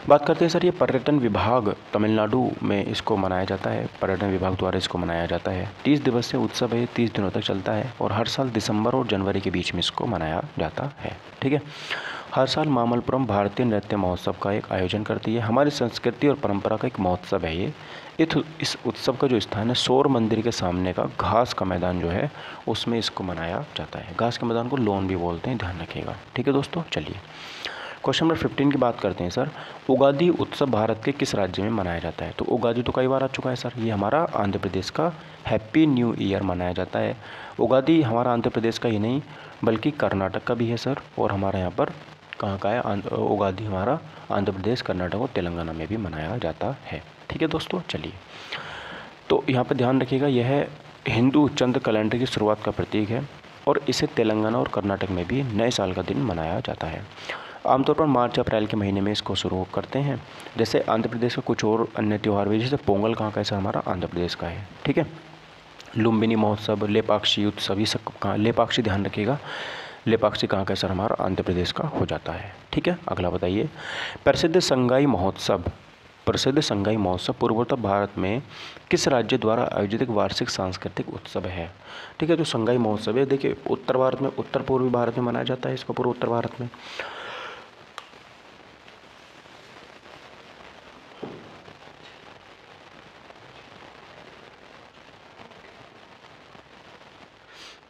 Speaker 1: बात करते हैं सर, ये पर्यटन विभाग तमिलनाडु में इसको मनाया जाता है, पर्यटन विभाग द्वारा इसको मनाया जाता है। 30 दिवसीय उत्सव है, 30 दिनों तक चलता है, और हर साल दिसंबर और जनवरी के बीच में इसको मनाया जाता है। ठीक है, हर साल मामल्लपुरम भारतीय नृत्य महोत्सव का एक आयोजन करती है। हमारी संस्कृति और परंपरा का एक महोत्सव है ये। इस उत्सव का जो स्थान है, सौर मंदिर के सामने का घास का मैदान जो है, उसमें इसको मनाया जाता है। घास के मैदान को लॉन भी बोलते हैं, ध्यान रखिएगा। ठीक है दोस्तों, चलिए क्वेश्चन नंबर 15 की बात करते हैं सर, उगादि उत्सव भारत के किस राज्य में मनाया जाता है? तो उगादि तो कई बार आ चुका है सर, ये हमारा आंध्र प्रदेश का हैप्पी न्यू ईयर मनाया जाता है। उगादि हमारा आंध्र प्रदेश का ही नहीं बल्कि कर्नाटक का भी है सर, और हमारे यहाँ पर कहाँ का है उगादि, हमारा आंध्र प्रदेश, कर्नाटक और तेलंगाना में भी मनाया जाता है। ठीक है दोस्तों, चलिए तो यहाँ पर ध्यान रखिएगा, यह हिंदू चंद्र कैलेंडर की शुरुआत का प्रतीक है, और इसे तेलंगाना और कर्नाटक में भी नए साल का दिन मनाया जाता है। आमतौर पर मार्च अप्रैल के महीने में इसको शुरू करते हैं। जैसे आंध्र प्रदेश का कुछ और अन्य त्यौहार भी, जैसे पोंगल कहाँ का है सर? हमारा आंध्र प्रदेश का है। ठीक है, लुम्बिनी महोत्सव, लेपाक्षी उत्सव, ये सब कहाँ? लेपाक्षी, ध्यान रखिएगा, लेपाक्षी कहाँ का है सर? हमारा आंध्र प्रदेश का हो जाता है। ठीक है, अगला बताइए, प्रसिद्ध संगाई महोत्सव प्रसिद्ध संगाई महोत्सव पूर्वोत्तर भारत में किस राज्य द्वारा आयोजित एक वार्षिक सांस्कृतिक उत्सव है? ठीक है, जो संगाई महोत्सव है, देखिए उत्तर भारत में, उत्तर पूर्वी भारत में मनाया जाता है इसको, पूर्व उत्तर भारत में।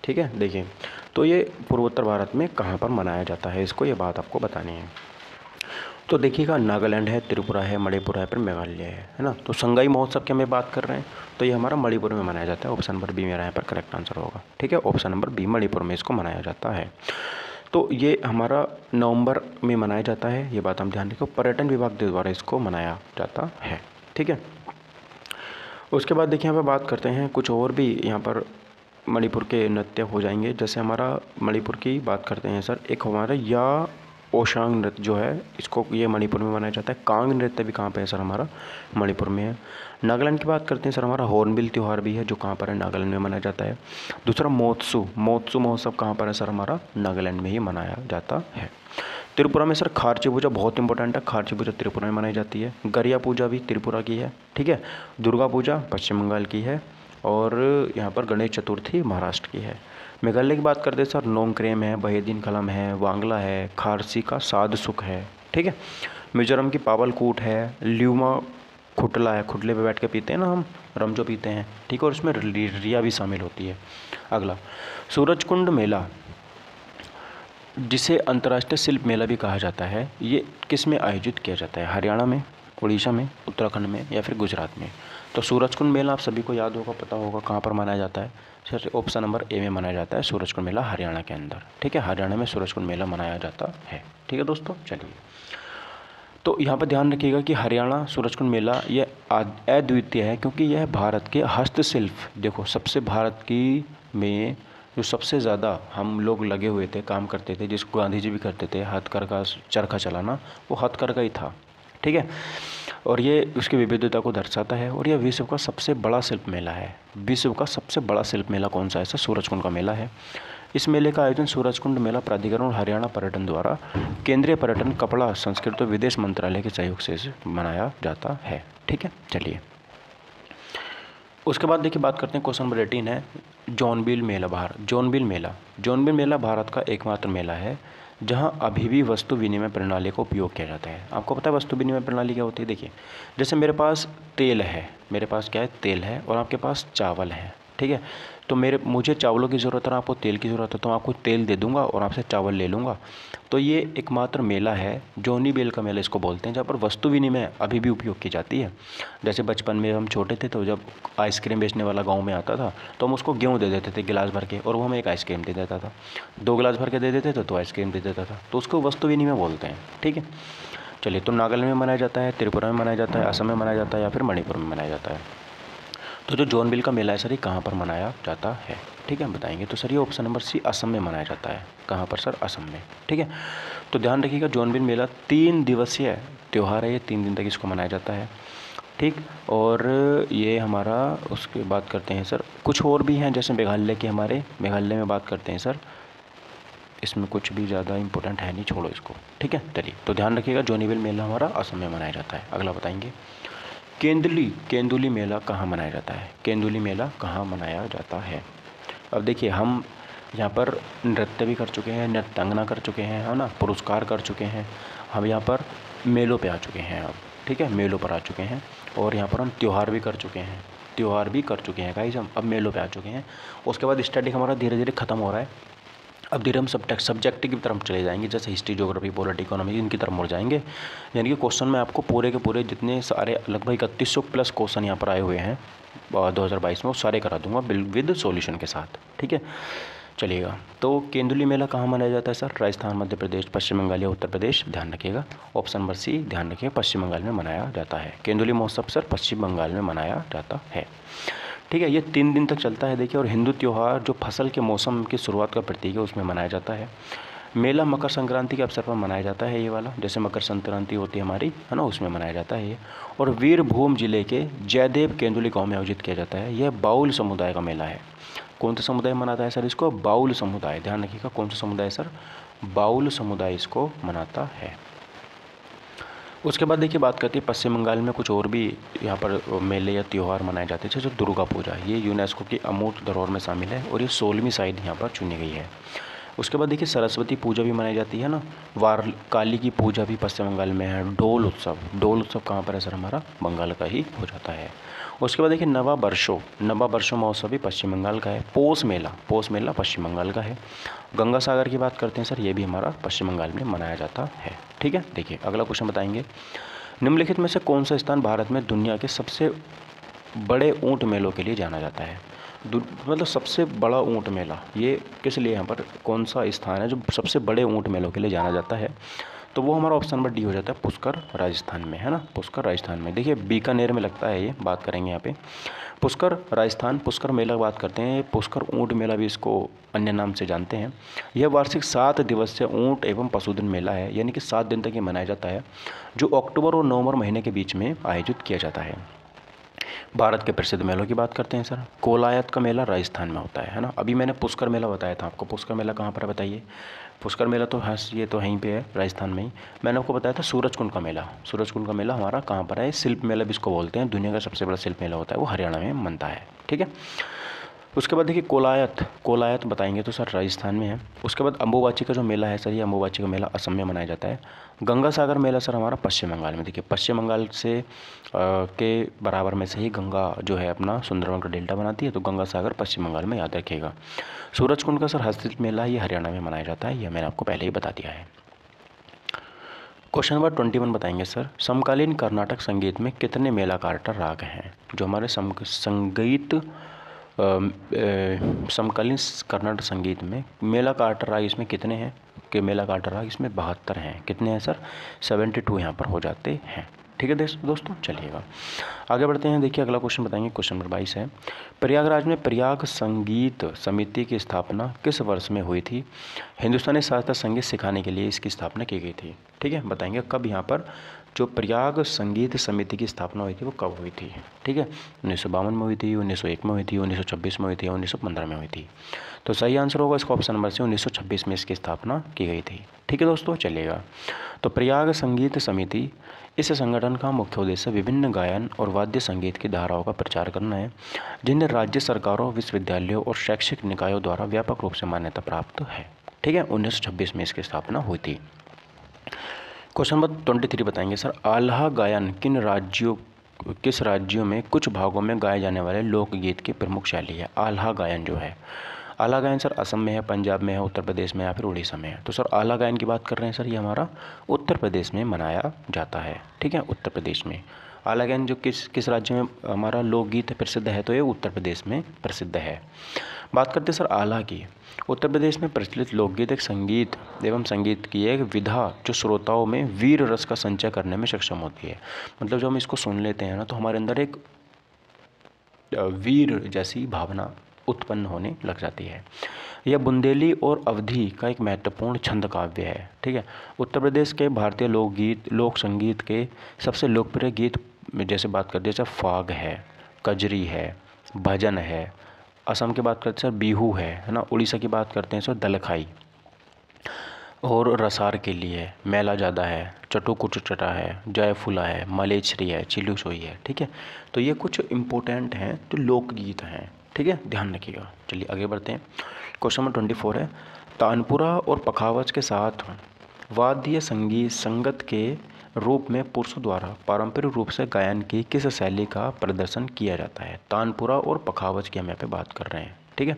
Speaker 1: ठीक है, देखिए तो ये पूर्वोत्तर भारत में कहाँ पर मनाया जाता है इसको, ये बात आपको बतानी है। तो देखिएगा, नागालैंड है, त्रिपुरा है, मणिपुर है, फिर मेघालय है ना। तो संगाई महोत्सव की हमें बात कर रहे हैं, तो ये हमारा मणिपुर में मनाया जाता है। ऑप्शन नंबर बी मेरा यहाँ पर करेक्ट आंसर होगा। ठीक है, ऑप्शन नंबर बी, मणिपुर में इसको मनाया जाता है। तो ये हमारा नवंबर में मनाया जाता है, ये बात हम ध्यान रखें। पर्यटन विभाग के द्वारा इसको मनाया जाता है। ठीक है, उसके बाद देखिए यहाँ पर बात करते हैं कुछ और भी यहाँ पर मणिपुर के नृत्य हो जाएंगे। जैसे हमारा मणिपुर की बात करते हैं सर, एक हमारा या ओशांग नृत्य जो है, इसको ये मणिपुर में मनाया जाता है। कांग नृत्य भी कहाँ पे है सर, हमारा मणिपुर में है। नागालैंड की बात करते हैं सर, हमारा हॉर्नबिल त्यौहार भी है जो कहाँ पर है, नागालैंड में मनाया जाता है। दूसरा मोत्सु महोत्सव कहाँ पर है सर, हमारा नागालैंड में ही मनाया जाता है। त्रिपुरा में सर खारची पूजा बहुत इंपॉर्टेंट है, खारची पूजा त्रिपुरा में मनाई जाती है। गरिया पूजा भी त्रिपुरा की है। ठीक है, दुर्गा पूजा पश्चिम बंगाल की है, और यहाँ पर गणेश चतुर्थी महाराष्ट्र की है। मेघालय की बात करते हैं सर, नोंगक्रेम है, बहेदीन खलम है, वांगला है, खारसी का साध सुख है। ठीक है, मिजोरम की पावलकूट है, ल्यूमा खुटला है, खुटले पे बैठ के पीते हैं ना हम, रमजो पीते हैं। ठीक है, और उसमें रिया भी शामिल होती है। अगला, सूरजकुंड मेला, जिसे अंतर्राष्ट्रीय शिल्प मेला भी कहा जाता है, ये किस में आयोजित किया जाता है? हरियाणा में, उड़ीसा में, उत्तराखंड में, या फिर गुजरात में? तो सूरजकुंड मेला आप सभी को याद होगा, पता होगा कहाँ पर मनाया जाता है सर। ऑप्शन नंबर ए में मनाया जाता है सूरजकुंड मेला, हरियाणा के अंदर। ठीक है, हरियाणा में सूरजकुंड मेला मनाया जाता है। ठीक है दोस्तों, चलिए तो यहाँ पर ध्यान रखिएगा कि हरियाणा सूरजकुंड मेला ये अद्वितीय है, क्योंकि यह भारत के हस्तशिल्प, देखो सबसे भारत की में जो सबसे ज़्यादा हम लोग लगे हुए थे, काम करते थे, जिसको गांधी जी भी करते थे, हथकरघा चरखा चलाना, वो हथकरघा ही था। ठीक है, और ये उसकी विविधता को दर्शाता है, और यह विश्व का सबसे बड़ा शिल्प मेला है। विश्व का सबसे बड़ा शिल्प मेला कौन सा है सर? सूरजकुंड का मेला है। इस मेले का आयोजन सूरजकुंड मेला प्राधिकरण और हरियाणा पर्यटन द्वारा केंद्रीय पर्यटन, कपड़ा, संस्कृति और विदेश मंत्रालय के सहयोग से मनाया जाता है। ठीक है, चलिए उसके बाद देखिए बात करते हैं, क्वेश्चन नंबर 18 है जॉनबिल मेला। जॉनबिल मेला भारत का एकमात्र मेला है जहां अभी भी वस्तु विनिमय प्रणाली का उपयोग किया जाता है। आपको पता है वस्तु विनिमय प्रणाली क्या होती है? देखिए, जैसे मेरे पास तेल है, मेरे पास क्या है, तेल है, और आपके पास चावल है। ठीक है, तो मुझे चावलों की ज़रूरत है, आपको तेल की ज़रूरत है, तो मैं आपको तेल दे दूंगा और आपसे चावल ले लूँगा। तो ये एकमात्र मेला है, जॉनी बेल का मेला इसको बोलते हैं, जहाँ पर वस्तु विनिमय अभी भी उपयोग की जाती है। जैसे बचपन में हम छोटे थे, तो जब आइसक्रीम बेचने वाला गांव में आता था, तो हम उसको गेहूँ दे देते थे गिलास भर के, और वो हमें एक आइसक्रीम दे देता था। 2 गिलास भर के दे देते थे तो आइसक्रीम दे देता था, तो उसको वस्तु विनिमय बोलते हैं। ठीक है, चलिए तो नागालैंड में मनाया जाता है, त्रिपुरा में मनाया जाता है, असम में मनाया जाता है, या फिर मणिपुर में मनाया जाता है। तो जो जॉनबिल का मेला है सर, ये कहाँ पर मनाया जाता है? ठीक है, हम बताएंगे। तो सर ये ऑप्शन नंबर सी, असम में मनाया जाता है। कहाँ पर सर? असम में। ठीक है, तो ध्यान रखिएगा, जॉनबिल मेला 3 दिवसीय त्यौहार है, ये 3 दिन तक इसको मनाया जाता है। ठीक, और ये हमारा, उसके बात करते हैं सर, कुछ और भी हैं, जैसे मेघालय के, हमारे मेघालय में बात करते हैं सर, इसमें कुछ भी ज़्यादा इंपॉर्टेंट है नहीं, छोड़ो इसको। ठीक है, चलिए तो ध्यान रखिएगा, जॉनबिल मेला हमारा असम में मनाया जाता है। अगला बताएंगे, केंदुली मेला कहाँ मनाया जाता है? केंदुली मेला कहाँ मनाया जाता है? अब देखिए, हम यहाँ पर नृत्य भी कर चुके हैं, नृत्यांगना कर चुके हैं, है ना, पुरस्कार कर चुके हैं, हम यहाँ पर मेलों पे आ चुके हैं अब। ठीक है, मेलों पर आ चुके हैं, और यहाँ पर हम त्यौहार भी कर चुके हैं, गाइस, हम अब मेलों पे आ चुके हैं। उसके बाद स्टडी हमारा धीरे धीरे खत्म हो रहा है, अब धीरे हम सब्जेक्ट की तरफ चले जाएंगे, जैसे हिस्ट्री, ज्योग्राफी, पॉलिटी, इकोनॉमी, इनकी तरफ मुड़ जाएंगे। यानी कि क्वेश्चन में आपको पूरे के पूरे जितने सारे लगभग 3100 प्लस क्वेश्चन यहाँ पर आए हुए हैं 2022 में, वो सारे करा दूंगा विद सॉल्यूशन के साथ। ठीक है, चलिएगा, तो केंदुली मेला कहाँ मनाया जाता है सर? राजस्थान, मध्य प्रदेश, पश्चिम बंगाल या उत्तर प्रदेश? ध्यान रखिएगा, ऑप्शन नंबर सी ध्यान रखिएगा, पश्चिम बंगाल में मनाया जाता है। केंदुली महोत्सव सर पश्चिम बंगाल में मनाया जाता है। ठीक है, ये 3 दिन तक चलता है देखिए, और हिंदू त्यौहार जो फसल के मौसम की शुरुआत का प्रतीक है, उसमें मनाया जाता है। मेला मकर संक्रांति के अवसर पर मनाया जाता है, ये वाला, जैसे मकर संक्रांति होती है हमारी, है ना, उसमें मनाया जाता है ये। और वीरभूम जिले के जयदेव केंदुली गांव में आयोजित किया जाता है। यह बाउल समुदाय का मेला है। कौन सा समुदाय मनाता है सर इसको? बाउल समुदाय। ध्यान रखिएगा, कौन सा समुदाय सर? बाउल समुदाय इसको मनाता है। उसके बाद देखिए बात करते हैं पश्चिम बंगाल में कुछ और भी यहाँ पर मेले या त्यौहार मनाए जाते हैं, जैसे दुर्गा पूजा। ये यूनेस्को की अमूर्त धरोहर में शामिल है और ये 16वीं साइट यहाँ पर चुनी गई है। उसके बाद देखिए सरस्वती पूजा भी मनाई जाती है ना। वार काली की पूजा भी पश्चिम बंगाल में है। डोल उत्सव कहाँ पर है सर? हमारा बंगाल का ही हो जाता है। उसके बाद देखिए नवा बरसो महोत्सव भी पश्चिम बंगाल का है। पोष मेला पश्चिम बंगाल का है। गंगा सागर की बात करते हैं सर, ये भी हमारा पश्चिम बंगाल में मनाया जाता है। ठीक है, देखिए अगला क्वेश्चन बताएंगे, निम्नलिखित में से कौन सा स्थान भारत में दुनिया के सबसे बड़े ऊँट मेलों के लिए जाना जाता है? मतलब सबसे बड़ा ऊँट मेला, ये किस लिए यहाँ पर कौन सा स्थान है जो सबसे बड़े ऊँट मेलों के लिए जाना जाता है? तो वो हमारा ऑप्शन नंबर डी हो जाता है, पुष्कर राजस्थान में, है ना। पुष्कर राजस्थान में, देखिए बीकानेर में लगता है, ये बात करेंगे यहाँ पे। पुष्कर राजस्थान, पुष्कर मेला बात करते हैं। पुष्कर ऊँट मेला भी इसको अन्य नाम से जानते हैं। यह वार्षिक 7 दिवसीय ऊँट एवं पशुधन मेला है, यानी कि 7 दिन तक ये मनाया जाता है, जो अक्टूबर और नवंबर महीने के बीच में आयोजित किया जाता है। भारत के प्रसिद्ध मेलों की बात करते हैं सर। कोलायत का मेला राजस्थान में होता है ना। अभी मैंने पुष्कर मेला बताया था आपको, पुष्कर मेला कहाँ पर है बताइए? पुष्कर मेला तो हाँ ये तो यहीं पे है, राजस्थान में ही। मैंने आपको बताया था सूरजकुंड का मेला हमारा कहाँ पर है? शिल्प मेला भी इसको बोलते हैं, दुनिया का सबसे बड़ा शिल्प मेला होता है, वो हरियाणा में बनता है। ठीक है, उसके बाद देखिए कोलायत बताएंगे तो सर राजस्थान में है। उसके बाद अम्बुबाची का जो मेला है सर, ये अम्बुबाची का मेला असम में मनाया जाता है। गंगा सागर मेला सर हमारा पश्चिम बंगाल में। देखिए पश्चिम बंगाल से के बराबर में से ही गंगा जो है अपना सुंदरवन का डेल्टा बनाती है, तो गंगा सागर पश्चिम बंगाल में, याद रखिएगा। सूरजकुंड का सर हस्तशिल्प मेला, ये हरियाणा में मनाया जाता है, यह मैंने आपको पहले ही बता दिया है। क्वेश्चन नंबर 21 बताएंगे सर, समकालीन कर्नाटक संगीत में कितने मेलाकार्टा राग हैं? जो हमारे समकालीन कर्नाटक संगीत में मेलाकार्टा राग इसमें कितने हैं? कि मेलाकार्टा राग इसमें 72 हैं। कितने हैं सर? 72 यहाँ पर हो जाते हैं। ठीक है दोस्तों, चलिएगा आगे बढ़ते हैं। देखिए अगला क्वेश्चन बताएंगे, क्वेश्चन नंबर 22 है, प्रयागराज में प्रयाग संगीत समिति की स्थापना किस वर्ष में हुई थी? हिंदुस्तानी शास्त्रीय संगीत सिखाने के लिए इसकी स्थापना की गई थी। ठीक है, बताएंगे कब यहाँ पर जो प्रयाग संगीत समिति की स्थापना हुई थी वो कब हुई थी? ठीक है, 1952 में हुई थी, 1901 में हुई थी, 1926 में हुई थी, 1915 में हुई थी। तो सही आंसर होगा इसका ऑप्शन नंबर से, 1926 में इसकी स्थापना की गई थी। ठीक है दोस्तों, चलिएगा। तो प्रयाग संगीत समिति, इस संगठन का मुख्य उद्देश्य विभिन्न गायन और वाद्य संगीत की धाराओं का प्रचार करना है, जिन्हें राज्य सरकारों, विश्वविद्यालयों और शैक्षिक निकायों द्वारा व्यापक रूप से मान्यता प्राप्त है। ठीक है, 1926 में इसकी स्थापना हुई थी। क्वेश्चन नंबर 23 बताएंगे सर, आल्हा गायन किस राज्यों में कुछ भागों में गाए जाने वाले लोकगीत की प्रमुख शैली है? आल्हा गायन जो है, आला गायन सर असम में है, पंजाब में है, उत्तर प्रदेश में या फिर उड़ीसा में है। तो सर आला गायन की बात कर रहे हैं सर, ये हमारा उत्तर प्रदेश में मनाया जाता है। ठीक है, उत्तर प्रदेश में आला गायन जो किस राज्य में हमारा लोकगीत प्रसिद्ध है, तो ये उत्तर प्रदेश में प्रसिद्ध है। बात करते हैं सर आला की। उत्तर प्रदेश में प्रचलित लोकगीत एक संगीत एवं संगीत की एक विधा जो श्रोताओं में वीर रस का संचय करने में सक्षम होती है। मतलब जब हम इसको सुन लेते हैं ना, तो हमारे अंदर एक वीर जैसी भावना उत्पन्न होने लग जाती है। यह बुंदेली और अवधी का एक महत्वपूर्ण छंद काव्य है। ठीक है, उत्तर प्रदेश के भारतीय लोक संगीत के सबसे लोकप्रिय गीत जैसे बात करते हैं जैसे फाग है, कजरी है, भजन है। असम की बात करते हैं सर बिहू है ना। उड़ीसा की बात करते हैं सर दलखाई, और रसार के लिए मेला ज़्यादा है, चटू कुच चटा है, जयफुला है, मलेछरी है, चिल्लू सोई है। ठीक है, तो ये कुछ इम्पोर्टेंट हैं जो लोकगीत हैं। ठीक है, ध्यान रखिएगा। चलिए आगे बढ़ते हैं। क्वेश्चन नंबर 24 है, तानपुरा और पखावज के साथ वाद्य संगत के रूप में पुरुषों द्वारा पारंपरिक रूप से गायन की किस शैली का प्रदर्शन किया जाता है? तानपुरा और पखावज की हम यहाँ पे बात कर रहे हैं। ठीक है,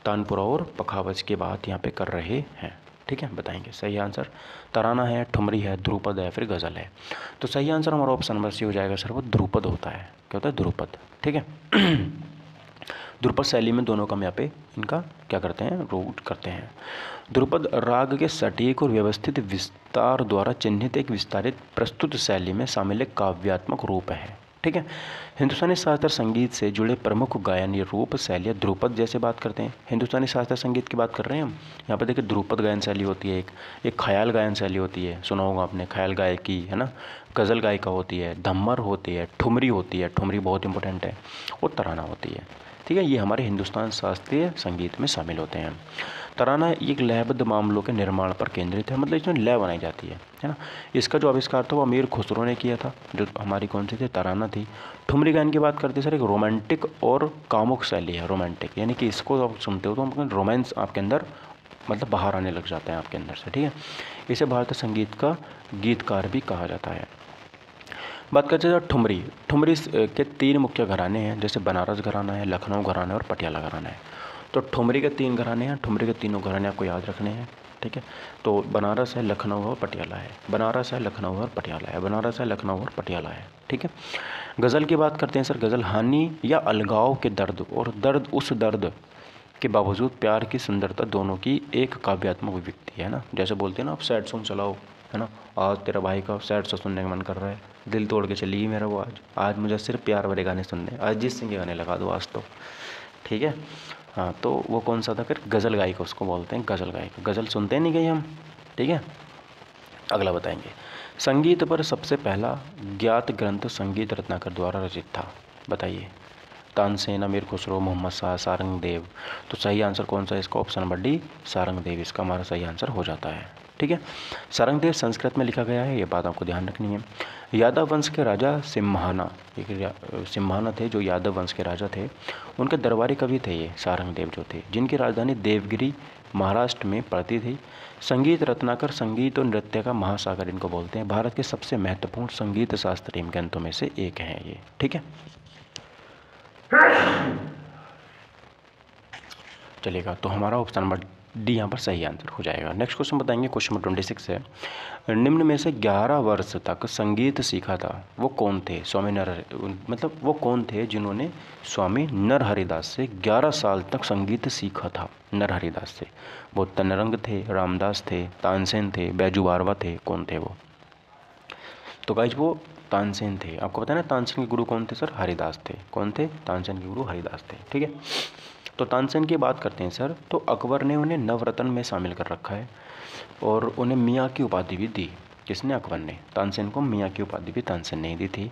Speaker 1: तानपुरा और पखावज की बात यहाँ पे कर रहे हैं। ठीक है, बताएंगे सही आंसर तराना है, ठुमरी है, ध्रुपद है, फिर गज़ल है। तो सही आंसर हमारा ऑप्शन नंबर सी हो जाएगा सर, वो ध्रुपद होता है। क्या होता है? ध्रुपद। ठीक है, ध्रुपद शैली में दोनों का हम यहाँ पे इनका क्या करते हैं? रूट करते हैं। ध्रुपद राग के सटीक और व्यवस्थित विस्तार द्वारा चिन्हित एक विस्तारित प्रस्तुत शैली में शामिल एक काव्यात्मक रूप है। ठीक है, हिंदुस्तानी शास्त्रीय संगीत से जुड़े प्रमुख गायन ये रूप शैलियाँ ध्रुपद जैसे बात करते हैं। हिंदुस्तानी शास्त्रीय संगीत की बात कर रहे हैं हम, यहाँ पर देखिए ध्रुपद गायन शैली होती है, एक ख्याल गायन शैली होती है, सुना होगा आपने ख्याल गायकी, है ना, गज़ल गायिका होती है, धम्मर होती है, ठुमरी होती है, ठुमरी बहुत इंपॉर्टेंट है, और तराना होती है। ठीक है, ये हमारे हिंदुस्तान शास्त्रीय संगीत में शामिल होते हैं। तराना एक लयबद्ध मामलों के निर्माण पर केंद्रित है, मतलब इसमें लय बनाई जाती है ना। इसका जो आविष्कार था वो अमीर खुसरो ने किया था, जो हमारी कौन सी थी, तराना थी। ठुमरी गायन की बात करते हैं सर, एक रोमांटिक और कामुक शैली है। रोमांटिक यानी कि इसको आप सुनते हो तो रोमांस आपके अंदर मतलब बाहर आने लग जाता है आपके अंदर से, ठीक है। इसे भारतीय संगीत का गीतकार भी कहा जाता है। बात करते हैं ठुमरी। ठुमरी के 3 मुख्य घराने हैं, जैसे बनारस घराना है, लखनऊ घराना है और पटियाला घराना है। तो ठुमरी के 3 घराने हैं, ठुमरी के तीनों घराने आपको याद रखने हैं, ठीक है। तो बनारस है, लखनऊ और पटियाला है, बनारस है, लखनऊ और पटियाला है, बनारस है, लखनऊ और पटियाला है, ठीक है। गज़ल की बात करते हैं सर। गज़ल हानि या अलगाव के दर्द और दर्द उस दर्द के बावजूद प्यार की सुंदरता दोनों की एक काव्यात्मक अभिव्यक्ति है ना। जैसे बोलते हैं ना, आप सैड सॉन्ग चलाओ, है ना, आज तेरा भाई का सैड सॉन्ग सुनने का मन कर रहा है, दिल तोड़ के चली गई मेरा वो, आज मुझे सिर्फ प्यार भरे गाने सुनने, अरिजीत सिंह के गाने लगा दो आज तो, ठीक है। हाँ, तो वो कौन सा था फिर, गज़ल गायक उसको बोलते हैं, गज़ल गायक। गज़ल सुनते नहीं गए हम, ठीक है। अगला बताएंगे, संगीत पर सबसे पहला ज्ञात ग्रंथ संगीत रत्नाकर द्वारा रचित था, बताइए। तानसेन, अमीर खुसरो, मोहम्मद शाह, सारंगदेव। तो सही आंसर कौन सा है इसका, ऑप्शन नंबर डी, सारंगदेव इसका हमारा सही आंसर हो जाता है, ठीक है। सारंगदेव संस्कृत में लिखा गया है, ये बात आपको ध्यान रखनी है। यादव वंश के राजा सिम्हाना, एक सिम्हाना थे जो यादव वंश के राजा थे, उनके दरबारी कवि थे ये सारंगदेव जो थे, जिनकी राजधानी देवगिरी महाराष्ट्र में पड़ती थी। संगीत रत्नाकर, संगीत और नृत्य का महासागर इनको बोलते हैं। भारत के सबसे महत्वपूर्ण संगीत शास्त्रीय ग्रंथों में से एक हैं ये, ठीक है। चलेगा, तो हमारा ऑप्शन नंबर डी यहाँ पर सही आंसर हो जाएगा। नेक्स्ट क्वेश्चन बताएंगे, क्वेश्चन नंबर 26 है, निम्न में से 11 वर्ष तक संगीत सीखा था वो कौन थे। स्वामी मतलब वो कौन थे जिन्होंने स्वामी नरहरिदास से 11 साल तक संगीत सीखा था। नरहरिदास से वो तनरंग थे, रामदास थे, तानसेन थे, बैजू बारवा थे, कौन थे वो। तो गाइज वो तानसेन थे। आपको पता है ना तानसेन के गुरु कौन थे सर, हरिदास थे। कौन थे, तानसेन के गुरु हरिदास थे, ठीक है। तो तानसेन की बात करते हैं सर, तो अकबर ने उन्हें नवरत्न में शामिल कर रखा है और उन्हें मियाँ की उपाधि भी दी। किसने, अकबर ने। तानसेन को मियाँ की उपाधि भी तानसेन ने दी थी।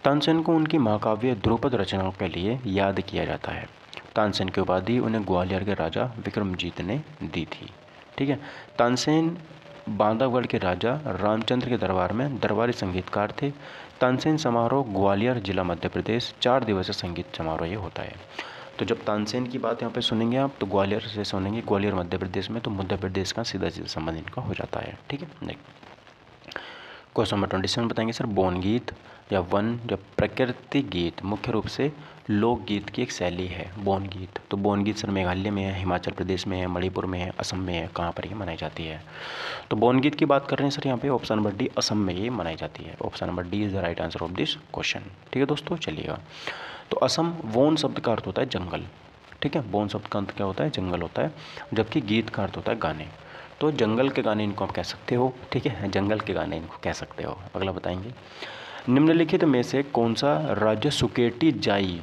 Speaker 1: तानसेन को उनकी महाकाव्य ध्रुपद रचनाओं के लिए याद किया जाता है। तानसेन की उपाधि उन्हें ग्वालियर के राजा विक्रमजीत ने दी थी, ठीक है। तानसेन बांधवगढ़ के राजा रामचंद्र के दरबार में दरबारी संगीतकार थे। तानसेन समारोह ग्वालियर जिला मध्य प्रदेश 4 दिवसीय संगीत समारोह ये होता है। तो जब तानसेन की बात यहाँ पे सुनेंगे आप तो ग्वालियर से सुनेंगे, ग्वालियर मध्य प्रदेश में, तो मध्य प्रदेश का सीधा सीधा संबंध इनका हो जाता है, ठीक है। नेक्स्ट क्वेश्चन नंबर 27 बताएंगे सर, बौन गीत या वन या प्रकृति गीत मुख्य रूप से लोकगीत की एक शैली है। बौन गीत, तो बौन गीत सर मेघालय में है, हिमाचल प्रदेश में है, मणिपुर में है, असम में है, कहाँ पर ये मनाई जाती है। तो बौन गीत की बात कर रहे हैं सर यहाँ पे, ऑप्शन नंबर डी, असम में ये मनाई जाती है। Option number D is the right answer of this question, ठीक है दोस्तों। चलिएगा, तो असम, वोन शब्द का अर्थ होता है जंगल, ठीक है। वोन शब्द का अर्थ क्या होता है, जंगल होता है, जबकि गीत का अर्थ होता है गाने। तो जंगल के गाने इनको आप कह सकते हो, ठीक है, जंगल के गाने इनको कह सकते हो। अगला बताएंगे, निम्नलिखित में से कौन सा राज्य सुकेटी जाई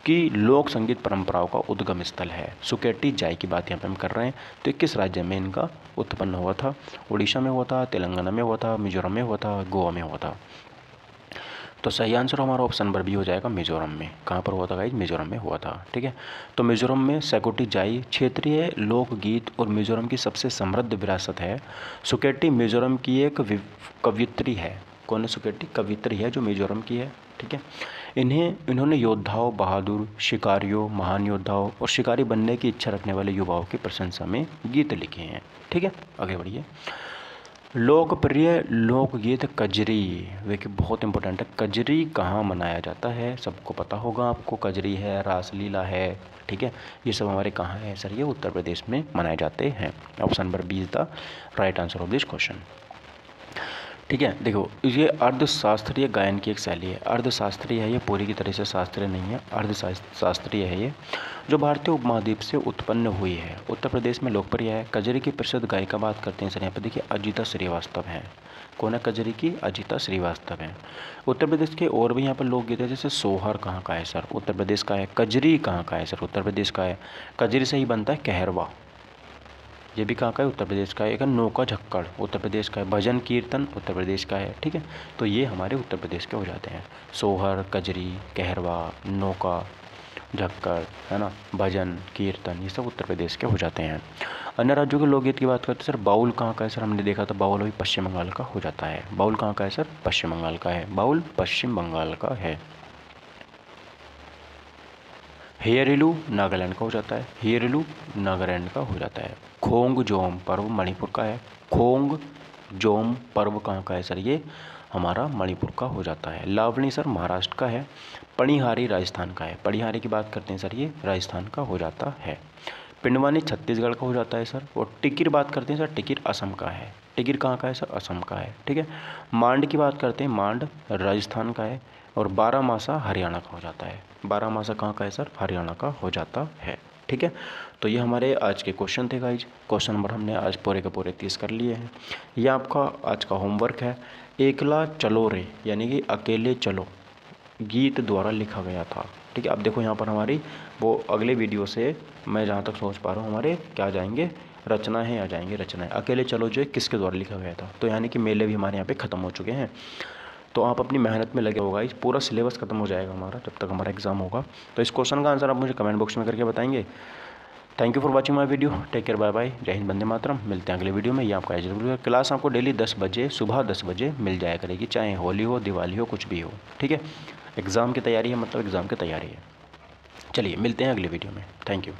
Speaker 1: की लोक संगीत परंपराओं का उद्गम स्थल है। सुकेटी जाई की बात यहाँ पे हम कर रहे हैं, तो किस राज्य में इनका उत्पन्न हुआ था। उड़ीसा में हुआ था, तेलंगाना में हुआ था, मिजोरम में हुआ था, गोवा में हुआ था। तो सही आंसर हमारा ऑप्शन नंबर बी हो जाएगा, मिजोरम में। कहाँ पर हुआ था गाइज, मिजोरम में हुआ था, ठीक है। तो मिजोरम में सैकोटी जाई क्षेत्रीय लोकगीत और मिजोरम की सबसे समृद्ध विरासत है। सुकेटी मिजोरम की एक कवियत्री है। कौन है सुकेटी, कवियत्री है जो मिजोरम की है, ठीक है। इन्होंने योद्धाओं, बहादुर शिकारियों, महान योद्धाओं और शिकारी बनने की इच्छा रखने वाले युवाओं की प्रशंसा में गीत लिखे हैं, ठीक है। आगे बढ़िए, लोकप्रिय लोकगीत कजरी, देखिए बहुत इंपॉर्टेंट है। कजरी कहाँ मनाया जाता है, सबको पता होगा आपको। कजरी है, रासलीला है, ठीक है, ये सब हमारे कहाँ है सर, ये उत्तर प्रदेश में मनाए जाते हैं। Option number B is the right answer of this question, ठीक है। देखो, ये अर्धशास्त्रीय गायन की एक शैली है। अर्धशास्त्रीय है ये, पूरी की तरह से शास्त्रीय नहीं है, अर्धशास्त्रीय है ये, जो भारतीय उपमहाद्वीप से उत्पन्न हुई है। उत्तर प्रदेश में लोकप्रिय है। कजरी की प्रसिद्ध गायिका बात करते हैं सर यहाँ पर, देखिए अजिता श्रीवास्तव हैं। कौन है कजरी की, अजिता श्रीवास्तव हैं। उत्तर प्रदेश के और भी यहाँ पर लोकगीत है, जैसे सोहर कहाँ का है सर, उत्तर प्रदेश का है। कजरी कहाँ का है सर, उत्तर प्रदेश का है। कजरी से ही बनता है कहरवा, ये भी कहाँ का है, उत्तर प्रदेश का है। एक नौका झक्कड़ उत्तर प्रदेश का है। भजन कीर्तन उत्तर प्रदेश का है, ठीक है। तो ये हमारे उत्तर प्रदेश के हो जाते हैं। सोहर, कजरी, कहरवा, नौका झक्कड़, है ना, भजन, कीर्तन, ये सब उत्तर प्रदेश के हो जाते हैं। अन्य राज्यों के लोकगीत की बात करते हैं सर, बाउल कहाँ का है सर? हमने देखा था बाउल अभी पश्चिम बंगाल का हो जाता है। बाउल कहाँ का है सर? पश्चिम बंगाल का है। बाउल पश्चिम बंगाल का है। हेयरिलू नागालैंड का हो जाता है। हेयरिलू नागालैंड का हो जाता है। खोंग जोम पर्व मणिपुर का है। खोंग जोम पर्व कहाँ का है सर? ये हमारा मणिपुर का हो जाता है। लावणी सर महाराष्ट्र का है। पणिहारी राजस्थान का है। पणिहारी की बात करते हैं सर, ये राजस्थान का हो जाता है। पिंडवानी छत्तीसगढ़ का हो जाता है सर। और टिकिर बात करते हैं सर, टिकिर असम का है। टिकिर कहाँ का है सर? असम का है। ठीक है। मांड की बात करते हैं, मांड राजस्थान का है। और बारामासा हरियाणा का हो जाता है। बारामासा कहाँ का है सर? हरियाणा का हो जाता है। ठीक है। तो ये हमारे आज के क्वेश्चन थे गाइज। क्वेश्चन नंबर हमने आज पूरे के पूरे 30 कर लिए हैं। ये आपका आज का होमवर्क है। एकला चलो रे यानी कि अकेले चलो गीत द्वारा लिखा गया था। ठीक है। अब देखो यहाँ पर हमारी वो अगले वीडियो से मैं जहाँ तक सोच पा रहा हूँ हमारे क्या आ जाएंगे, रचनाएँ आ जाएंगे। रचनाएँ अकेले चलो जो है किसके द्वारा लिखा गया था। तो यानी कि मेले भी हमारे यहाँ पे ख़त्म हो चुके हैं। तो आप अपनी मेहनत में लगे होगा, इस पूरा सिलेबस खत्म हो जाएगा हमारा जब तक हमारा एग्ज़ाम होगा। तो इस क्वेश्चन का आंसर आप मुझे कमेंट बॉक्स में करके बताएंगे। Thank you for watching my video. Take care, bye bye, जय हिंद, वंदे मातरम। मिलते हैं अगले वीडियो में। ये आपका एचडब्ल्यू क्लास आपको डेली 10 बजे सुबह 10 बजे मिल जाया करेगी, चाहे होली हो, दिवाली हो, कुछ भी हो। ठीक है। एग्ज़ाम की तैयारी है, मतलब एग्ज़ाम की तैयारी है। चलिए मिलते हैं अगले वीडियो में। Thank you.